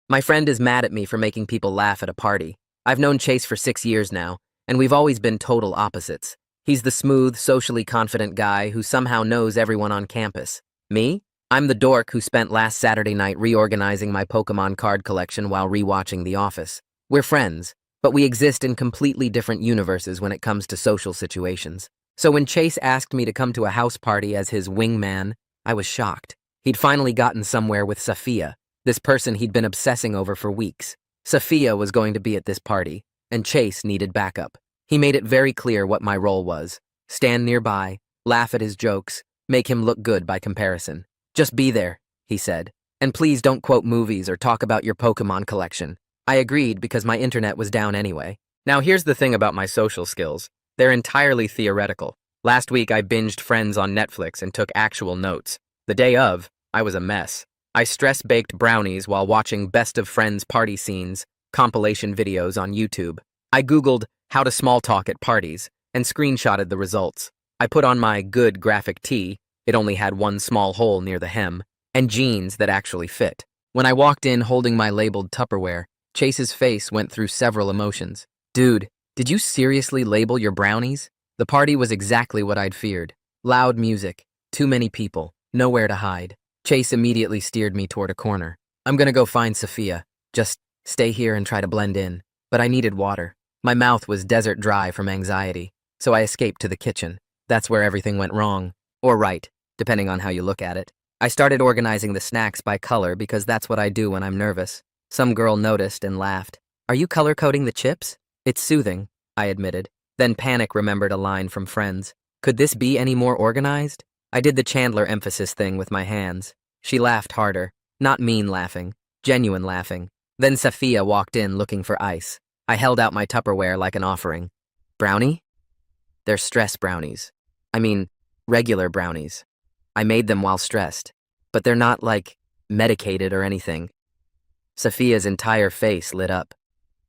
My friend is mad at me for making people laugh at a party. I've known Chase for 6 years now, and we've always been total opposites. He's the smooth, socially confident guy who somehow knows everyone on campus. Me? I'm the dork who spent last Saturday night reorganizing my Pokemon card collection while rewatching The Office. We're friends, but we exist in completely different universes when it comes to social situations. So when Chase asked me to come to a house party as his wingman, I was shocked. He'd finally gotten somewhere with Sophia, this person he'd been obsessing over for weeks. Sophia was going to be at this party, and Chase needed backup. He made it very clear what my role was. Stand nearby, laugh at his jokes, make him look good by comparison. Just be there, he said. And please don't quote movies or talk about your Pokemon collection. I agreed because my internet was down anyway. Now here's the thing about my social skills. They're entirely theoretical. Last week I binged Friends on Netflix and took actual notes. The day of, I was a mess. I stress-baked brownies while watching Best of Friends party scenes, compilation videos on YouTube. I Googled how to small talk at parties and screenshotted the results. I put on my good graphic tee, it only had one small hole near the hem, and jeans that actually fit. When I walked in holding my labeled Tupperware, Chase's face went through several emotions. Dude, did you seriously label your brownies? The party was exactly what I'd feared. Loud music, too many people, nowhere to hide. Chase immediately steered me toward a corner. I'm gonna go find Sophia. Just stay here and try to blend in. But I needed water. My mouth was desert dry from anxiety, so I escaped to the kitchen. That's where everything went wrong. Or right, depending on how you look at it. I started organizing the snacks by color because that's what I do when I'm nervous. Some girl noticed and laughed. Are you color-coding the chips? It's soothing, I admitted. Then Panic remembered a line from Friends. Could this be any more organized? I did the Chandler emphasis thing with my hands. She laughed harder. Not mean laughing, genuine laughing. Then Sophia walked in looking for ice. I held out my Tupperware like an offering. Brownie? They're stress brownies. I mean, regular brownies. I made them while stressed. But they're not, like, medicated or anything. Sophia's entire face lit up.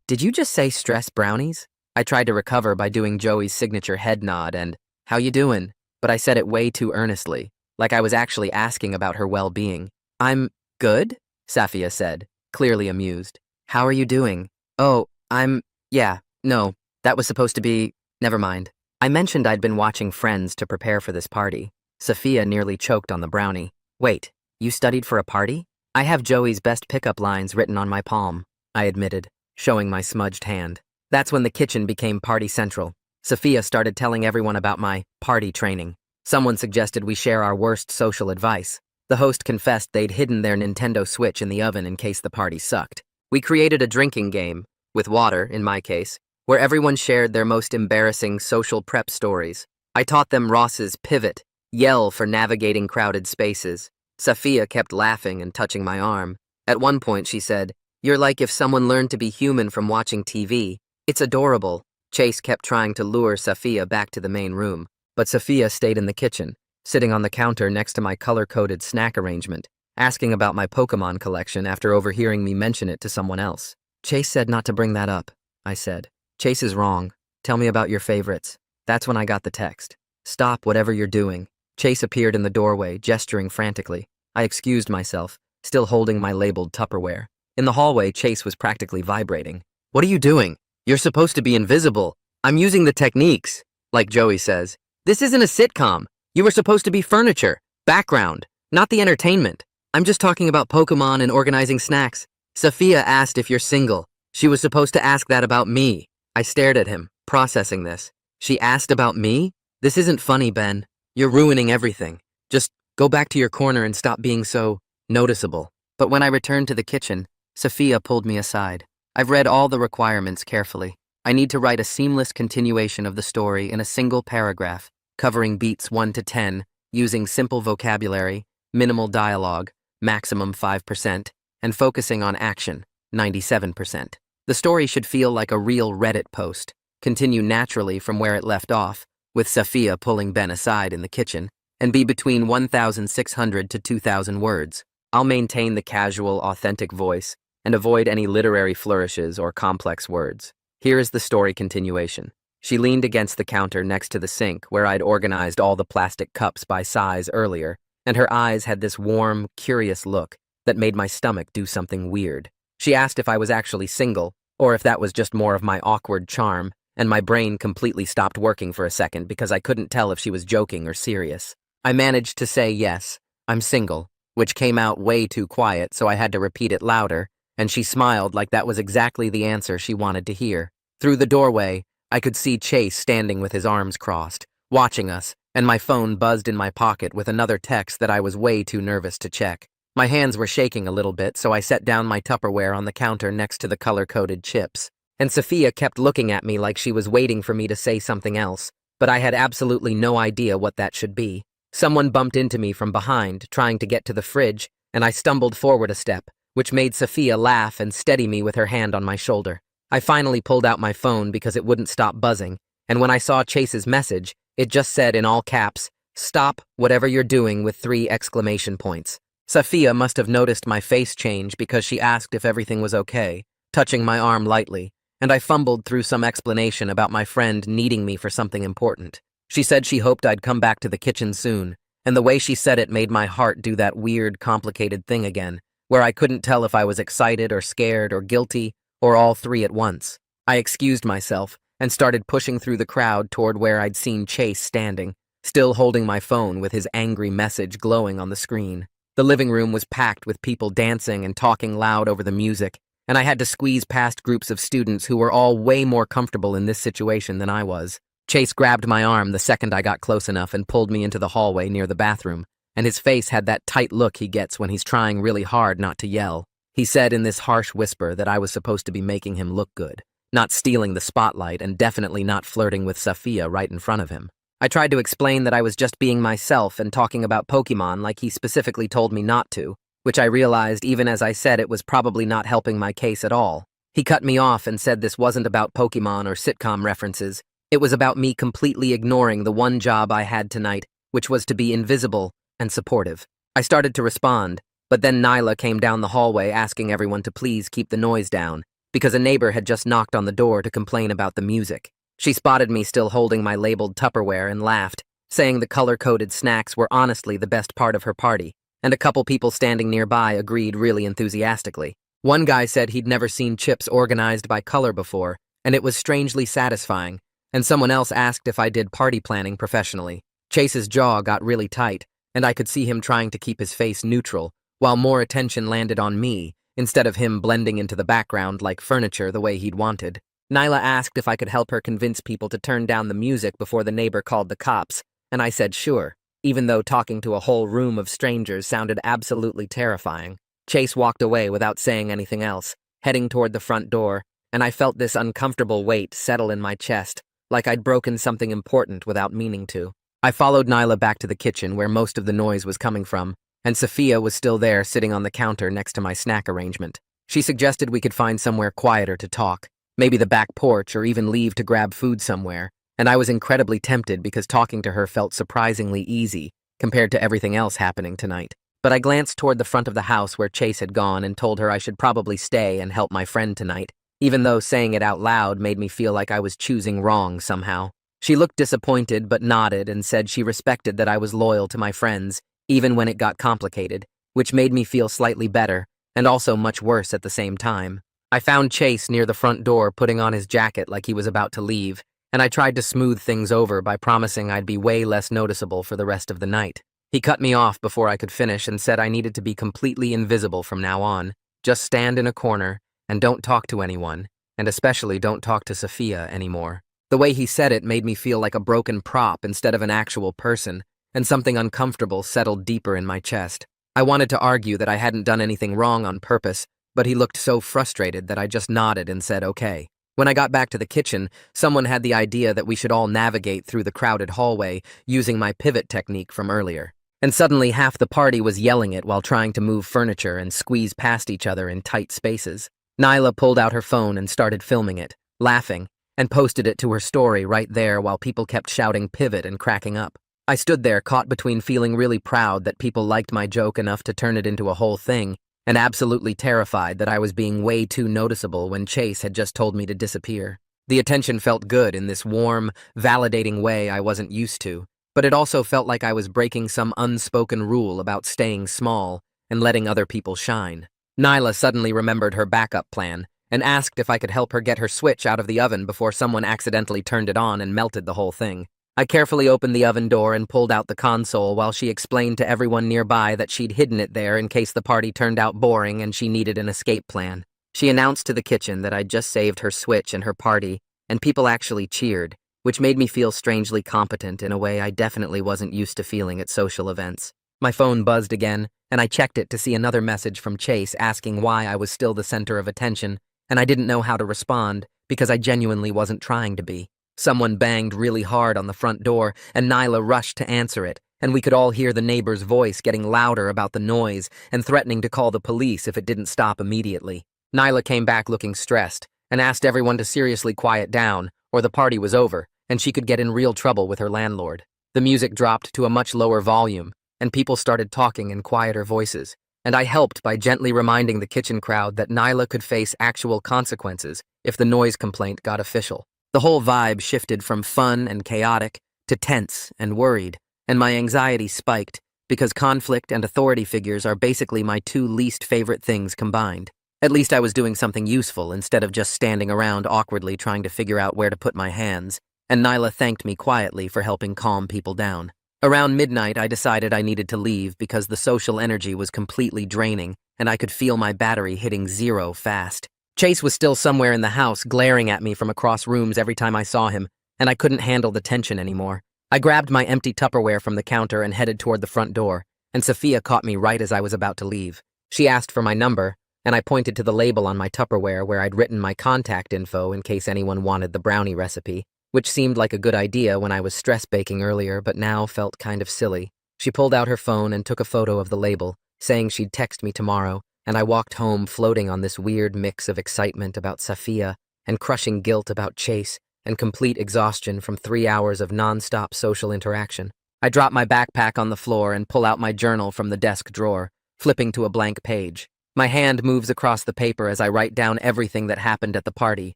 Did you just say stress brownies? I tried to recover by doing Joey's signature head nod and, how you doing? But I said it way too earnestly, like I was actually asking about her well-being. I'm good, Sophia said, clearly amused. How are you doing? Oh, no, that was supposed to be, never mind. I mentioned I'd been watching Friends to prepare for this party. Sophia nearly choked on the brownie. Wait, you studied for a party? I have Joey's best pickup lines written on my palm, I admitted, showing my smudged hand. That's when the kitchen became party central. Sophia started telling everyone about my party training. Someone suggested we share our worst social advice. The host confessed they'd hidden their Nintendo Switch in the oven in case the party sucked. We created a drinking game, with water, in my case, where everyone shared their most embarrassing social prep stories. I taught them Ross's pivot, yell for navigating crowded spaces. Sophia kept laughing and touching my arm. At one point she said, "You're like if someone learned to be human from watching TV. It's adorable." Chase kept trying to lure Sophia back to the main room, but Sophia stayed in the kitchen, sitting on the counter next to my color-coded snack arrangement, asking about my Pokemon collection after overhearing me mention it to someone else. Chase said not to bring that up, I said. Chase is wrong. Tell me about your favorites. That's when I got the text. Stop whatever you're doing. Chase appeared in the doorway, gesturing frantically. I excused myself, still holding my labeled Tupperware. In the hallway, Chase was practically vibrating. What are you doing? You're supposed to be invisible. I'm using the techniques, like Joey says. This isn't a sitcom. You were supposed to be furniture, background, not the entertainment. I'm just talking about Pokemon and organizing snacks. Sophia asked if you're single. She was supposed to ask that about me. I stared at him, processing this. She asked about me? This isn't funny, Ben. You're ruining everything. Just go back to your corner and stop being so noticeable. But when I returned to the kitchen, Sophia pulled me aside. I've read all the requirements carefully. I need to write a seamless continuation of the story in a single paragraph, covering beats 1 to 10, using simple vocabulary, minimal dialogue, maximum 5%, and focusing on action, 97%. The story should feel like a real Reddit post, continue naturally from where it left off, with Sophia pulling Ben aside in the kitchen, and be between 1,600 to 2,000 words. I'll maintain the casual, authentic voice and avoid any literary flourishes or complex words. Here is the story continuation. She leaned against the counter next to the sink where I'd organized all the plastic cups by size earlier, and her eyes had this warm, curious look that made my stomach do something weird. She asked if I was actually single, or if that was just more of my awkward charm, and my brain completely stopped working for a second because I couldn't tell if she was joking or serious. I managed to say yes, I'm single, which came out way too quiet, so I had to repeat it louder, and she smiled like that was exactly the answer she wanted to hear. Through the doorway, I could see Chase standing with his arms crossed, watching us, and my phone buzzed in my pocket with another text that I was way too nervous to check. My hands were shaking a little bit, so I set down my Tupperware on the counter next to the color-coded chips. And Sophia kept looking at me like she was waiting for me to say something else, but I had absolutely no idea what that should be. Someone bumped into me from behind, trying to get to the fridge, and I stumbled forward a step, which made Sophia laugh and steady me with her hand on my shoulder. I finally pulled out my phone because it wouldn't stop buzzing, and when I saw Chase's message, it just said in all caps, "Stop whatever you're doing," with 3 exclamation points. Sophia must have noticed my face change because she asked if everything was okay, touching my arm lightly, and I fumbled through some explanation about my friend needing me for something important. She said she hoped I'd come back to the kitchen soon, and the way she said it made my heart do that weird, complicated thing again, where I couldn't tell if I was excited or scared or guilty, or all 3 at once. I excused myself and started pushing through the crowd toward where I'd seen Chase standing, still holding my phone with his angry message glowing on the screen. The living room was packed with people dancing and talking loud over the music, and I had to squeeze past groups of students who were all way more comfortable in this situation than I was. Chase grabbed my arm the second I got close enough and pulled me into the hallway near the bathroom, and his face had that tight look he gets when he's trying really hard not to yell. He said in this harsh whisper that I was supposed to be making him look good, not stealing the spotlight and definitely not flirting with Sophia right in front of him. I tried to explain that I was just being myself and talking about Pokemon like he specifically told me not to, which I realized even as I said it was probably not helping my case at all. He cut me off and said this wasn't about Pokemon or sitcom references. It was about me completely ignoring the one job I had tonight, which was to be invisible and supportive. I started to respond, but then Nyla came down the hallway asking everyone to please keep the noise down, because a neighbor had just knocked on the door to complain about the music. She spotted me still holding my labeled Tupperware and laughed, saying the color-coded snacks were honestly the best part of her party, and a couple people standing nearby agreed really enthusiastically. One guy said he'd never seen chips organized by color before, and it was strangely satisfying, and someone else asked if I did party planning professionally. Chase's jaw got really tight, and I could see him trying to keep his face neutral, while more attention landed on me, instead of him blending into the background like furniture the way he'd wanted. Nyla asked if I could help her convince people to turn down the music before the neighbor called the cops, and I said sure, even though talking to a whole room of strangers sounded absolutely terrifying. Chase walked away without saying anything else, heading toward the front door, and I felt this uncomfortable weight settle in my chest, like I'd broken something important without meaning to. I followed Nyla back to the kitchen where most of the noise was coming from, and Sophia was still there sitting on the counter next to my snack arrangement. She suggested we could find somewhere quieter to talk, maybe the back porch or even leave to grab food somewhere, and I was incredibly tempted because talking to her felt surprisingly easy compared to everything else happening tonight. But I glanced toward the front of the house where Chase had gone and told her I should probably stay and help my friend tonight, even though saying it out loud made me feel like I was choosing wrong somehow. She looked disappointed but nodded and said she respected that I was loyal to my friends, even when it got complicated, which made me feel slightly better, and also much worse at the same time. I found Chase near the front door putting on his jacket like he was about to leave, and I tried to smooth things over by promising I'd be way less noticeable for the rest of the night. He cut me off before I could finish and said I needed to be completely invisible from now on, just stand in a corner, and don't talk to anyone, and especially don't talk to Sophia anymore. The way he said it made me feel like a broken prop instead of an actual person, and something uncomfortable settled deeper in my chest. I wanted to argue that I hadn't done anything wrong on purpose, but he looked so frustrated that I just nodded and said okay. When I got back to the kitchen, someone had the idea that we should all navigate through the crowded hallway using my pivot technique from earlier. And suddenly half the party was yelling it while trying to move furniture and squeeze past each other in tight spaces. Nyla pulled out her phone and started filming it, laughing, and posted it to her story right there while people kept shouting pivot and cracking up. I stood there caught between feeling really proud that people liked my joke enough to turn it into a whole thing, and absolutely terrified that I was being way too noticeable when Chase had just told me to disappear. The attention felt good in this warm, validating way I wasn't used to, but it also felt like I was breaking some unspoken rule about staying small and letting other people shine. Nyla suddenly remembered her backup plan and asked if I could help her get her switch out of the oven before someone accidentally turned it on and melted the whole thing. I carefully opened the oven door and pulled out the console while she explained to everyone nearby that she'd hidden it there in case the party turned out boring and she needed an escape plan. She announced to the kitchen that I'd just saved her switch and her party, and people actually cheered, which made me feel strangely competent in a way I definitely wasn't used to feeling at social events. My phone buzzed again, and I checked it to see another message from Chase asking why I was still the center of attention, and I didn't know how to respond because I genuinely wasn't trying to be. Someone banged really hard on the front door, and Nyla rushed to answer it, and we could all hear the neighbor's voice getting louder about the noise and threatening to call the police if it didn't stop immediately. Nyla came back looking stressed and asked everyone to seriously quiet down, or the party was over, and she could get in real trouble with her landlord. The music dropped to a much lower volume, and people started talking in quieter voices, and I helped by gently reminding the kitchen crowd that Nyla could face actual consequences if the noise complaint got official. The whole vibe shifted from fun and chaotic to tense and worried, and my anxiety spiked because conflict and authority figures are basically my two least favorite things combined. At least I was doing something useful instead of just standing around awkwardly trying to figure out where to put my hands, and Nyla thanked me quietly for helping calm people down. Around midnight, I decided I needed to leave because the social energy was completely draining, and I could feel my battery hitting zero fast. Chase was still somewhere in the house, glaring at me from across rooms every time I saw him, and I couldn't handle the tension anymore. I grabbed my empty Tupperware from the counter and headed toward the front door, and Sophia caught me right as I was about to leave. She asked for my number, and I pointed to the label on my Tupperware where I'd written my contact info in case anyone wanted the brownie recipe, which seemed like a good idea when I was stress baking earlier but now felt kind of silly. She pulled out her phone and took a photo of the label, saying she'd text me tomorrow, and I walked home floating on this weird mix of excitement about Sophia and crushing guilt about Chase and complete exhaustion from 3 hours of non-stop social interaction. I drop my backpack on the floor and pull out my journal from the desk drawer, flipping to a blank page. My hand moves across the paper as I write down everything that happened at the party,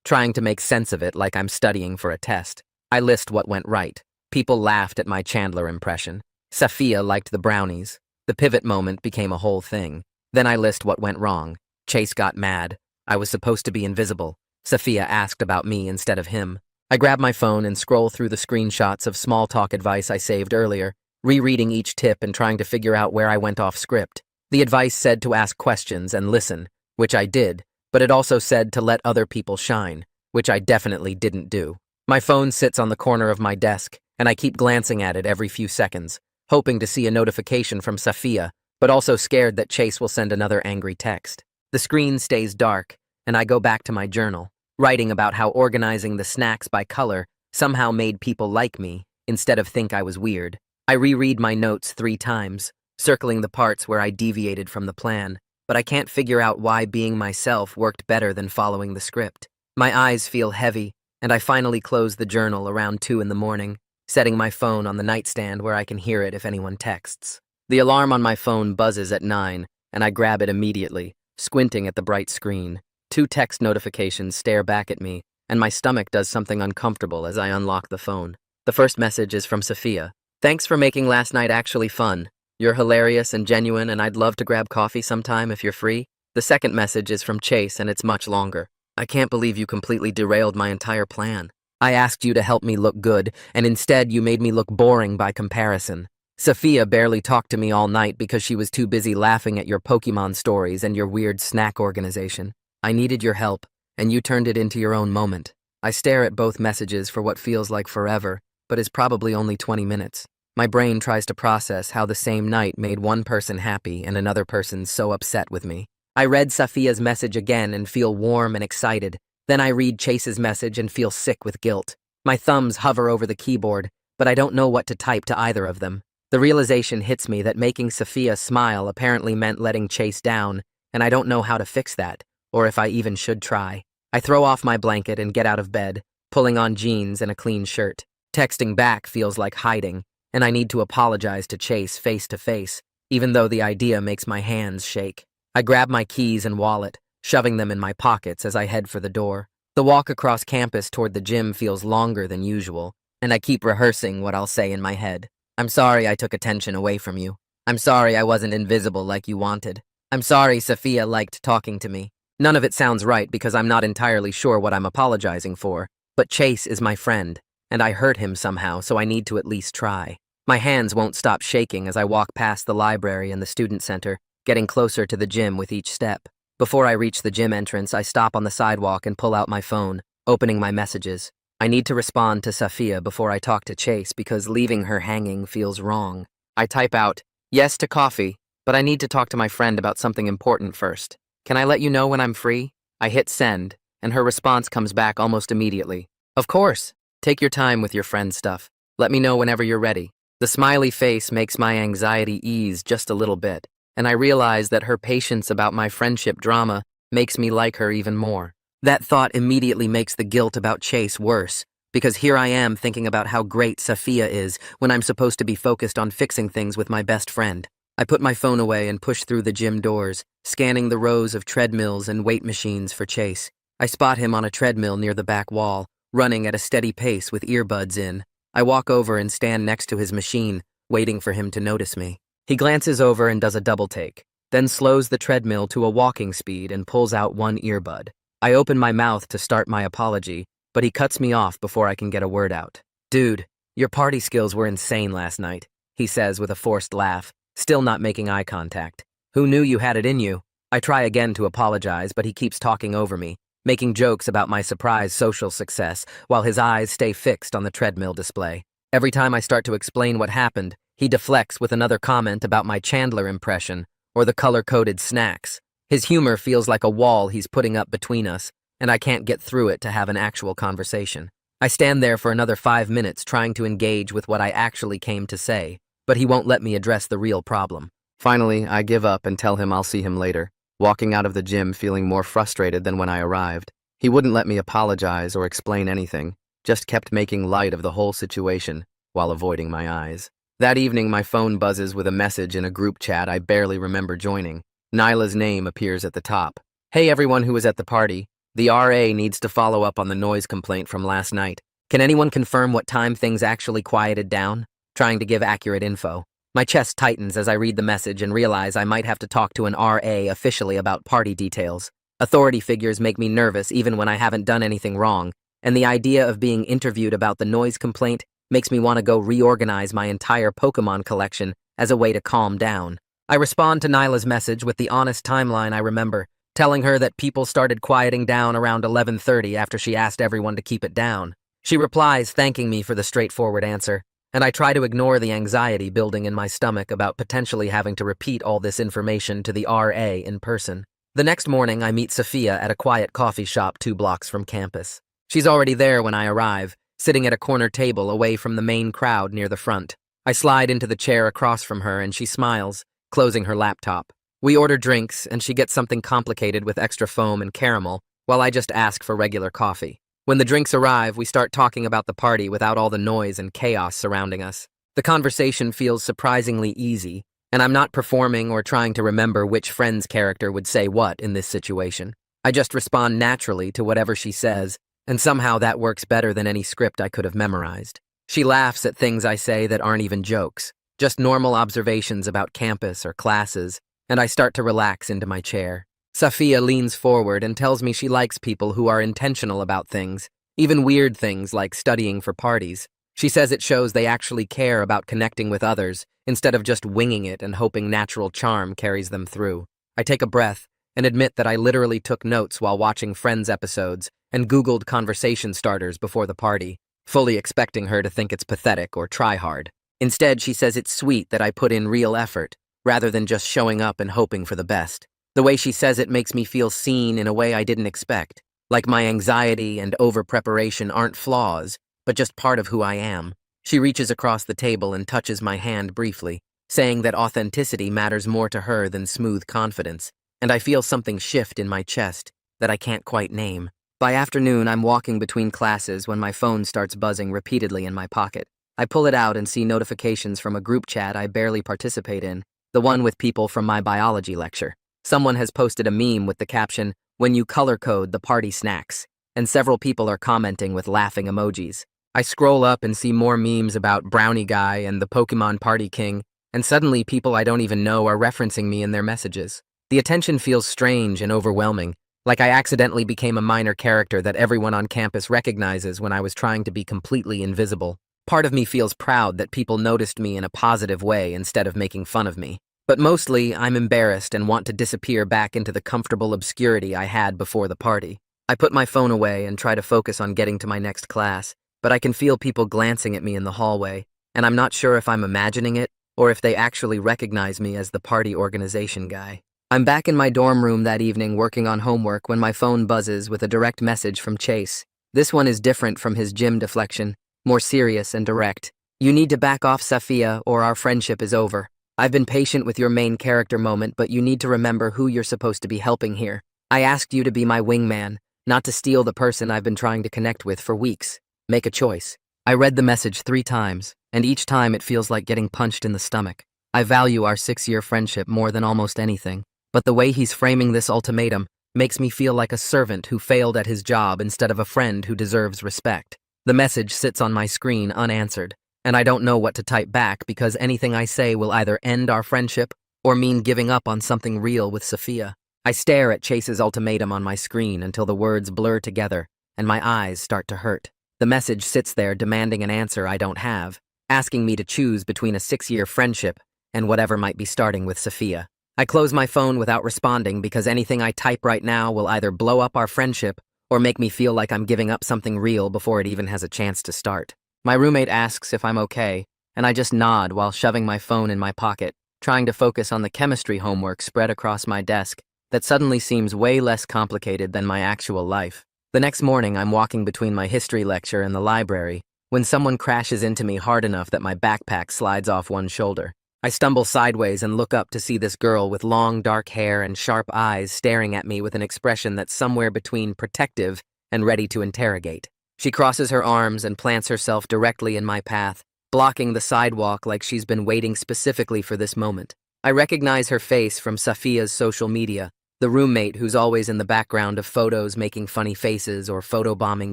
trying to make sense of it like I'm studying for a test. I list what went right. People laughed at my Chandler impression. Sophia liked the brownies. The pivot moment became a whole thing. Then I list what went wrong. Chase got mad. I was supposed to be invisible. Sophia asked about me instead of him. I grab my phone and scroll through the screenshots of small talk advice I saved earlier, rereading each tip and trying to figure out where I went off script. The advice said to ask questions and listen, which I did, but it also said to let other people shine, which I definitely didn't do. My phone sits on the corner of my desk, and I keep glancing at it every few seconds, hoping to see a notification from Sophia, but also scared that Chase will send another angry text. The screen stays dark, and I go back to my journal, writing about how organizing the snacks by color somehow made people like me instead of think I was weird. I reread my notes 3 times, circling the parts where I deviated from the plan, but I can't figure out why being myself worked better than following the script. My eyes feel heavy, and I finally close the journal around 2 in the morning, setting my phone on the nightstand where I can hear it if anyone texts. The alarm on my phone buzzes at 9, and I grab it immediately, squinting at the bright screen. 2 text notifications stare back at me, and my stomach does something uncomfortable as I unlock the phone. The first message is from Sophia. "Thanks for making last night actually fun. You're hilarious and genuine, and I'd love to grab coffee sometime if you're free." The second message is from Chase, and it's much longer. "I can't believe you completely derailed my entire plan. I asked you to help me look good, and instead you made me look boring by comparison. Sophia barely talked to me all night because she was too busy laughing at your Pokemon stories and your weird snack organization. I needed your help, and you turned it into your own moment." I stare at both messages for what feels like forever, but is probably only 20 minutes. My brain tries to process how the same night made one person happy and another person so upset with me. I read Sophia's message again and feel warm and excited. Then I read Chase's message and feel sick with guilt. My thumbs hover over the keyboard, but I don't know what to type to either of them. The realization hits me that making Sophia smile apparently meant letting Chase down, and I don't know how to fix that, or if I even should try. I throw off my blanket and get out of bed, pulling on jeans and a clean shirt. Texting back feels like hiding, and I need to apologize to Chase face to face, even though the idea makes my hands shake. I grab my keys and wallet, shoving them in my pockets as I head for the door. The walk across campus toward the gym feels longer than usual, and I keep rehearsing what I'll say in my head. "I'm sorry I took attention away from you. I'm sorry I wasn't invisible like you wanted. I'm sorry Sophia liked talking to me. None of it sounds right because I'm not entirely sure what I'm apologizing for, but Chase is my friend, and I hurt him somehow, so I need to at least try. My hands won't stop shaking as I walk past the library and the student center, getting closer to the gym with each step. Before I reach the gym entrance, I stop on the sidewalk and pull out my phone, opening my messages. I need to respond to Sophia before I talk to Chase because leaving her hanging feels wrong. I type out, yes to coffee, but I need to talk to my friend about something important first. Can I let you know when I'm free? I hit send, and her response comes back almost immediately. Of course. Take your time with your friend stuff. Let me know whenever you're ready. The smiley face makes my anxiety ease just a little bit, and I realize that her patience about my friendship drama makes me like her even more. That thought immediately makes the guilt about Chase worse, because here I am thinking about how great Sophia is when I'm supposed to be focused on fixing things with my best friend. I put my phone away and push through the gym doors, scanning the rows of treadmills and weight machines for Chase. I spot him on a treadmill near the back wall, running at a steady pace with earbuds in. I walk over and stand next to his machine, waiting for him to notice me. He glances over and does a double take, then slows the treadmill to a walking speed and pulls out one earbud. I open my mouth to start my apology, but he cuts me off before I can get a word out. Dude, your party skills were insane last night, he says with a forced laugh, still not making eye contact. Who knew you had it in you? I try again to apologize, but he keeps talking over me, making jokes about my surprise social success while his eyes stay fixed on the treadmill display. Every time I start to explain what happened, he deflects with another comment about my Chandler impression or the color-coded snacks. His humor feels like a wall he's putting up between us, and I can't get through it to have an actual conversation. I stand there for another 5 minutes trying to engage with what I actually came to say, but he won't let me address the real problem. Finally, I give up and tell him I'll see him later, walking out of the gym feeling more frustrated than when I arrived. He wouldn't let me apologize or explain anything, just kept making light of the whole situation while avoiding my eyes. That evening, my phone buzzes with a message in a group chat I barely remember joining. Nyla's name appears at the top. Hey everyone who was at the party. The RA needs to follow up on the noise complaint from last night. Can anyone confirm what time things actually quieted down? Trying to give accurate info. My chest tightens as I read the message and realize I might have to talk to an RA officially about party details. Authority figures make me nervous even when I haven't done anything wrong, and the idea of being interviewed about the noise complaint makes me want to go reorganize my entire Pokemon collection as a way to calm down. I respond to Nyla's message with the honest timeline I remember, telling her that people started quieting down around 11:30 after she asked everyone to keep it down. She replies thanking me for the straightforward answer, and I try to ignore the anxiety building in my stomach about potentially having to repeat all this information to the RA in person. The next morning, I meet Sophia at a quiet coffee shop 2 blocks from campus. She's already there when I arrive, sitting at a corner table away from the main crowd near the front. I slide into the chair across from her and she smiles, closing her laptop. We order drinks and she gets something complicated with extra foam and caramel, while I just ask for regular coffee. When the drinks arrive, we start talking about the party without all the noise and chaos surrounding us. The conversation feels surprisingly easy, and I'm not performing or trying to remember which friend's character would say what in this situation. I just respond naturally to whatever she says, and somehow that works better than any script I could have memorized. She laughs at things I say that aren't even jokes, just normal observations about campus or classes, and I start to relax into my chair. Sophia leans forward and tells me she likes people who are intentional about things, even weird things like studying for parties. She says it shows they actually care about connecting with others instead of just winging it and hoping natural charm carries them through. I take a breath and admit that I literally took notes while watching Friends episodes and Googled conversation starters before the party, fully expecting her to think it's pathetic or try hard. Instead, she says it's sweet that I put in real effort, rather than just showing up and hoping for the best. The way she says it makes me feel seen in a way I didn't expect, like my anxiety and over-preparation aren't flaws, but just part of who I am. She reaches across the table and touches my hand briefly, saying that authenticity matters more to her than smooth confidence, and I feel something shift in my chest that I can't quite name. By afternoon, I'm walking between classes when my phone starts buzzing repeatedly in my pocket. I pull it out and see notifications from a group chat I barely participate in, the one with people from my biology lecture. Someone has posted a meme with the caption, "When you color code the party snacks," and several people are commenting with laughing emojis. I scroll up and see more memes about Brownie Guy and the Pokemon Party King, and suddenly people I don't even know are referencing me in their messages. The attention feels strange and overwhelming, like I accidentally became a minor character that everyone on campus recognizes when I was trying to be completely invisible. Part of me feels proud that people noticed me in a positive way instead of making fun of me. But mostly, I'm embarrassed and want to disappear back into the comfortable obscurity I had before the party. I put my phone away and try to focus on getting to my next class, but I can feel people glancing at me in the hallway, and I'm not sure if I'm imagining it or if they actually recognize me as the party organization guy. I'm back in my dorm room that evening working on homework when my phone buzzes with a direct message from Chase. This one is different from his gym deflection, more serious and direct. You need to back off, Safia, or our friendship is over. I've been patient with your main character moment, but you need to remember who you're supposed to be helping here. I asked you to be my wingman, not to steal the person I've been trying to connect with for weeks. Make a choice. I read the message 3 times, and each time it feels like getting punched in the stomach. I value our 6-year friendship more than almost anything. But the way he's framing this ultimatum makes me feel like a servant who failed at his job instead of a friend who deserves respect. The message sits on my screen unanswered, and I don't know what to type back because anything I say will either end our friendship or mean giving up on something real with Safia. I stare at Chase's ultimatum on my screen until the words blur together and my eyes start to hurt. The message sits there demanding an answer I don't have, asking me to choose between a 6-year friendship and whatever might be starting with Safia. I close my phone without responding because anything I type right now will either blow up our friendship or make me feel like I'm giving up something real before it even has a chance to start. My roommate asks if I'm okay, and I just nod while shoving my phone in my pocket, trying to focus on the chemistry homework spread across my desk that suddenly seems way less complicated than my actual life. The next morning, I'm walking between my history lecture and the library when someone crashes into me hard enough that my backpack slides off one shoulder. I stumble sideways and look up to see this girl with long, dark hair and sharp eyes staring at me with an expression that's somewhere between protective and ready to interrogate. She crosses her arms and plants herself directly in my path, blocking the sidewalk like she's been waiting specifically for this moment. I recognize her face from Safia's social media, the roommate who's always in the background of photos making funny faces or photobombing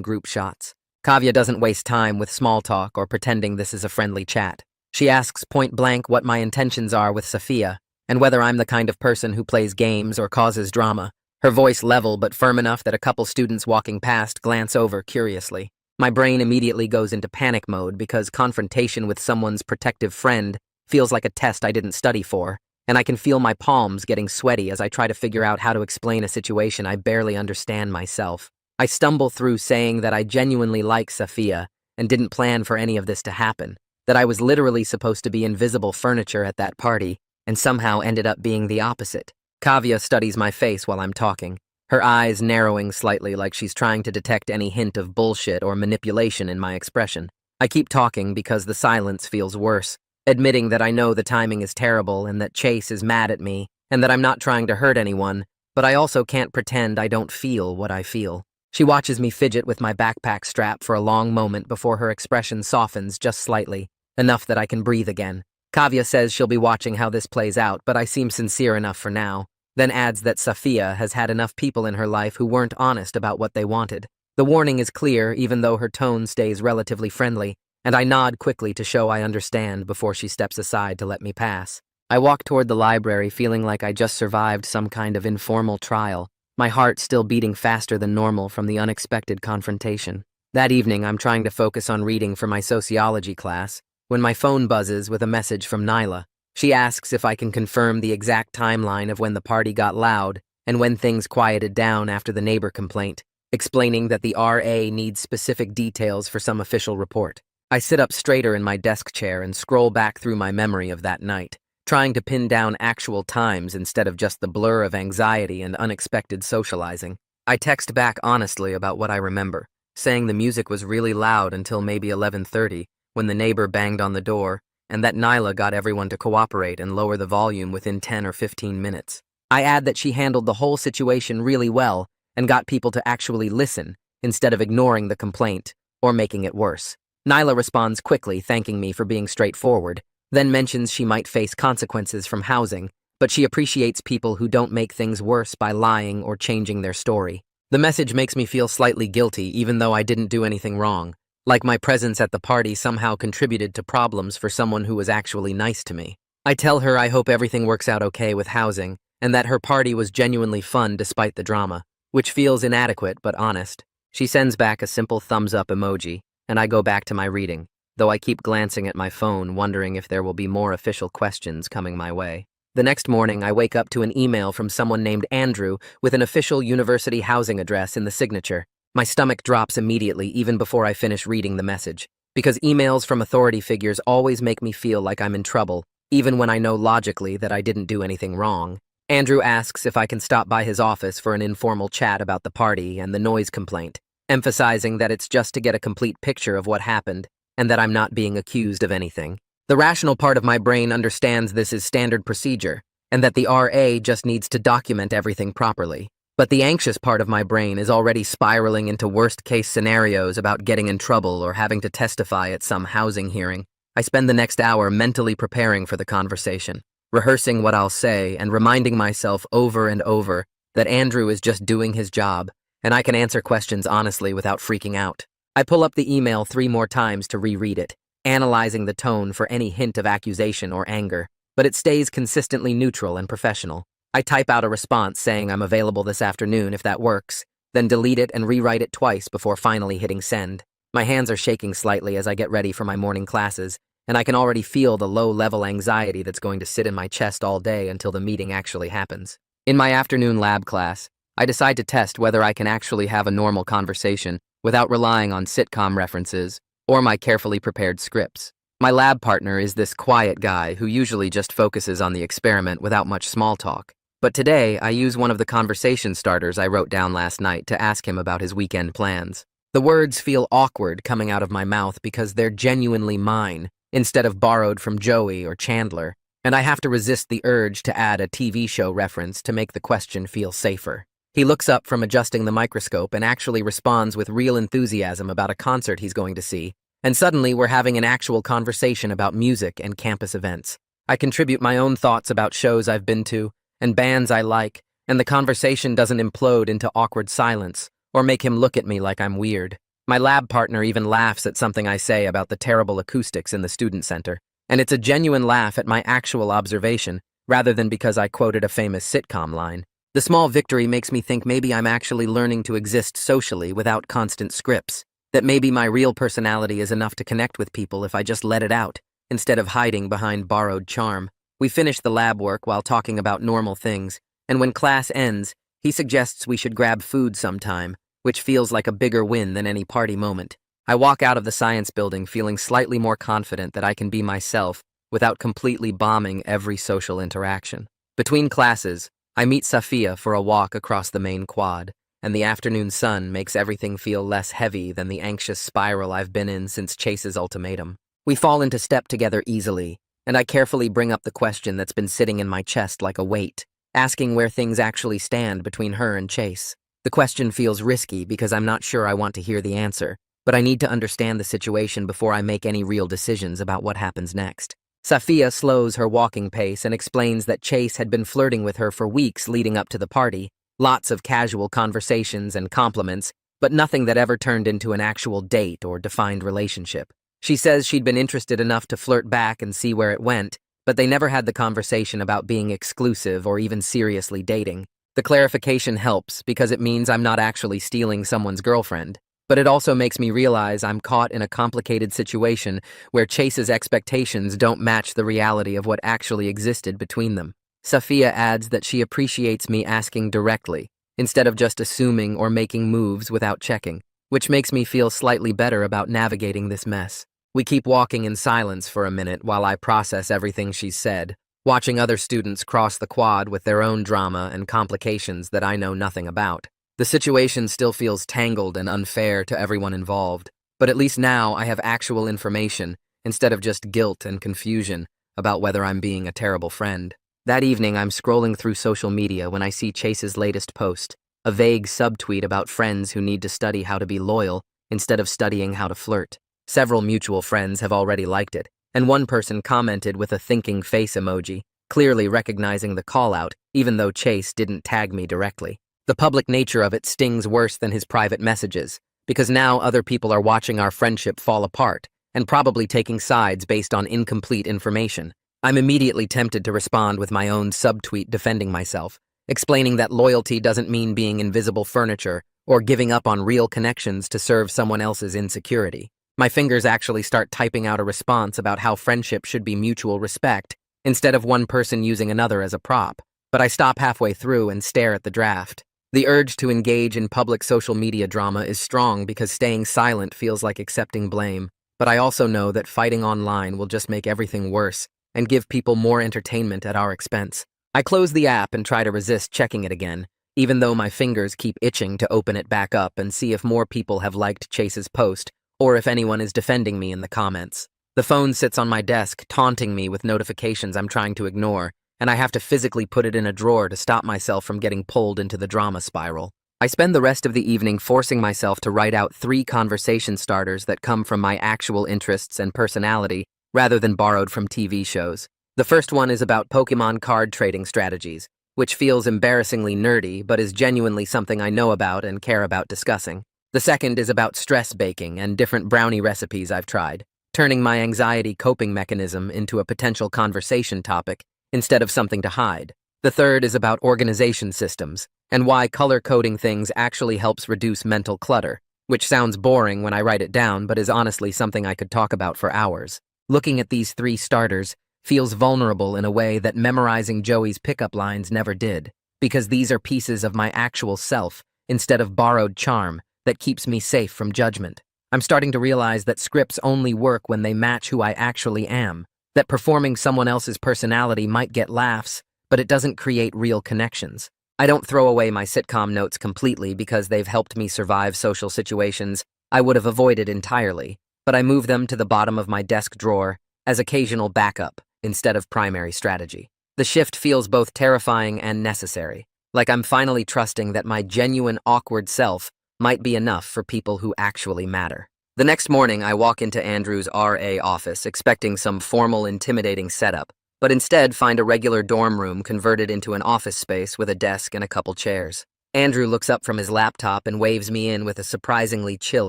group shots. Kavya doesn't waste time with small talk or pretending this is a friendly chat. She asks point blank what my intentions are with Safia, and whether I'm the kind of person who plays games or causes drama. Her voice level but firm enough that a couple students walking past glance over curiously. My brain immediately goes into panic mode because confrontation with someone's protective friend feels like a test I didn't study for, and I can feel my palms getting sweaty as I try to figure out how to explain a situation I barely understand myself. I stumble through saying that I genuinely like Safia and didn't plan for any of this to happen, that I was literally supposed to be invisible furniture at that party, and somehow ended up being the opposite. Kavya studies my face while I'm talking, her eyes narrowing slightly like she's trying to detect any hint of bullshit or manipulation in my expression. I keep talking because the silence feels worse, admitting that I know the timing is terrible and that Chase is mad at me, and that I'm not trying to hurt anyone, but I also can't pretend I don't feel what I feel. She watches me fidget with my backpack strap for a long moment before her expression softens just slightly, enough that I can breathe again. Kavya says she'll be watching how this plays out, but I seem sincere enough for now, then adds that Safia has had enough people in her life who weren't honest about what they wanted. The warning is clear, even though her tone stays relatively friendly, and I nod quickly to show I understand before she steps aside to let me pass. I walk toward the library feeling like I just survived some kind of informal trial, my heart still beating faster than normal from the unexpected confrontation. That evening, I'm trying to focus on reading for my sociology class, when my phone buzzes with a message from Nyla. She asks if I can confirm the exact timeline of when the party got loud and when things quieted down after the neighbor complaint, explaining that the RA needs specific details for some official report. I sit up straighter in my desk chair and scroll back through my memory of that night, trying to pin down actual times instead of just the blur of anxiety and unexpected socializing. I text back honestly about what I remember, saying the music was really loud until maybe 11:30, when the neighbor banged on the door, and that Nyla got everyone to cooperate and lower the volume within 10 or 15 minutes. I add that she handled the whole situation really well and got people to actually listen instead of ignoring the complaint or making it worse. Nyla responds quickly, thanking me for being straightforward, then mentions she might face consequences from housing, but she appreciates people who don't make things worse by lying or changing their story. The message makes me feel slightly guilty even though I didn't do anything wrong. Like my presence at the party somehow contributed to problems for someone who was actually nice to me. I tell her I hope everything works out okay with housing, and that her party was genuinely fun despite the drama, which feels inadequate but honest. She sends back a simple thumbs up emoji, and I go back to my reading, though I keep glancing at my phone, wondering if there will be more official questions coming my way. The next morning, I wake up to an email from someone named Andrew with an official university housing address in the signature. My stomach drops immediately even before I finish reading the message, because emails from authority figures always make me feel like I'm in trouble, even when I know logically that I didn't do anything wrong. Andrew asks if I can stop by his office for an informal chat about the party and the noise complaint, emphasizing that it's just to get a complete picture of what happened and that I'm not being accused of anything. The rational part of my brain understands this is standard procedure and that the RA just needs to document everything properly. But the anxious part of my brain is already spiraling into worst-case scenarios about getting in trouble or having to testify at some housing hearing. I spend the next hour mentally preparing for the conversation, rehearsing what I'll say and reminding myself over and over that Andrew is just doing his job and I can answer questions honestly without freaking out. I pull up the email 3 more times to reread it, analyzing the tone for any hint of accusation or anger, but it stays consistently neutral and professional. I type out a response saying I'm available this afternoon if that works, then delete it and rewrite it twice before finally hitting send. My hands are shaking slightly as I get ready for my morning classes, and I can already feel the low-level anxiety that's going to sit in my chest all day until the meeting actually happens. In my afternoon lab class, I decide to test whether I can actually have a normal conversation without relying on sitcom references or my carefully prepared scripts. My lab partner is this quiet guy who usually just focuses on the experiment without much small talk. But today, I use one of the conversation starters I wrote down last night to ask him about his weekend plans. The words feel awkward coming out of my mouth because they're genuinely mine, instead of borrowed from Joey or Chandler, and I have to resist the urge to add a TV show reference to make the question feel safer. He looks up from adjusting the microscope and actually responds with real enthusiasm about a concert he's going to see, and suddenly we're having an actual conversation about music and campus events. I contribute my own thoughts about shows I've been to, and bands I like, and the conversation doesn't implode into awkward silence or make him look at me like I'm weird. My lab partner even laughs at something I say about the terrible acoustics in the student center, and it's a genuine laugh at my actual observation rather than because I quoted a famous sitcom line. The small victory makes me think maybe I'm actually learning to exist socially without constant scripts, that maybe my real personality is enough to connect with people if I just let it out, instead of hiding behind borrowed charm. We finish the lab work while talking about normal things, and when class ends, he suggests we should grab food sometime, which feels like a bigger win than any party moment. I walk out of the science building feeling slightly more confident that I can be myself without completely bombing every social interaction. Between classes, I meet Safia for a walk across the main quad, and the afternoon sun makes everything feel less heavy than the anxious spiral I've been in since Chase's ultimatum. We fall into step together easily, and I carefully bring up the question that's been sitting in my chest like a weight, asking where things actually stand between her and Chase. The question feels risky because I'm not sure I want to hear the answer, but I need to understand the situation before I make any real decisions about what happens next. Safia slows her walking pace and explains that Chase had been flirting with her for weeks leading up to the party, lots of casual conversations and compliments, but nothing that ever turned into an actual date or defined relationship. She says she'd been interested enough to flirt back and see where it went, but they never had the conversation about being exclusive or even seriously dating. The clarification helps because it means I'm not actually stealing someone's girlfriend, but it also makes me realize I'm caught in a complicated situation where Chase's expectations don't match the reality of what actually existed between them. Safia adds that she appreciates me asking directly, instead of just assuming or making moves without checking, which makes me feel slightly better about navigating this mess. We keep walking in silence for a minute while I process everything she's said, watching other students cross the quad with their own drama and complications that I know nothing about. The situation still feels tangled and unfair to everyone involved, but at least now I have actual information instead of just guilt and confusion about whether I'm being a terrible friend. That evening, I'm scrolling through social media when I see Chase's latest post, a vague subtweet about friends who need to study how to be loyal instead of studying how to flirt. Several mutual friends have already liked it, and one person commented with a thinking face emoji, clearly recognizing the call-out, even though Chase didn't tag me directly. The public nature of it stings worse than his private messages, because now other people are watching our friendship fall apart and probably taking sides based on incomplete information. I'm immediately tempted to respond with my own subtweet defending myself, explaining that loyalty doesn't mean being invisible furniture or giving up on real connections to serve someone else's insecurity. My fingers actually start typing out a response about how friendship should be mutual respect instead of one person using another as a prop, but I stop halfway through and stare at the draft. The urge to engage in public social media drama is strong because staying silent feels like accepting blame, but I also know that fighting online will just make everything worse and give people more entertainment at our expense. I close the app and try to resist checking it again, even though my fingers keep itching to open it back up and see if more people have liked Chase's post or if anyone is defending me in the comments. The phone sits on my desk, taunting me with notifications I'm trying to ignore, and I have to physically put it in a drawer to stop myself from getting pulled into the drama spiral. I spend the rest of the evening forcing myself to write out 3 conversation starters that come from my actual interests and personality rather than borrowed from TV shows. The first one is about Pokemon card trading strategies, which feels embarrassingly nerdy but is genuinely something I know about and care about discussing. The second is about stress baking and different brownie recipes I've tried, turning my anxiety coping mechanism into a potential conversation topic instead of something to hide. The third is about organization systems and why color-coding things actually helps reduce mental clutter, which sounds boring when I write it down but is honestly something I could talk about for hours. Looking at these 3 starters feels vulnerable in a way that memorizing Joey's pickup lines never did, because these are pieces of my actual self instead of borrowed charm that keeps me safe from judgment. I'm starting to realize that scripts only work when they match who I actually am, that performing someone else's personality might get laughs, but it doesn't create real connections. I don't throw away my sitcom notes completely because they've helped me survive social situations I would have avoided entirely, but I move them to the bottom of my desk drawer as occasional backup instead of primary strategy. The shift feels both terrifying and necessary, like I'm finally trusting that my genuine awkward self might be enough for people who actually matter. The next morning, I walk into Andrew's RA office expecting some formal, intimidating setup, but instead find a regular dorm room converted into an office space with a desk and a couple chairs. Andrew looks up from his laptop and waves me in with a surprisingly chill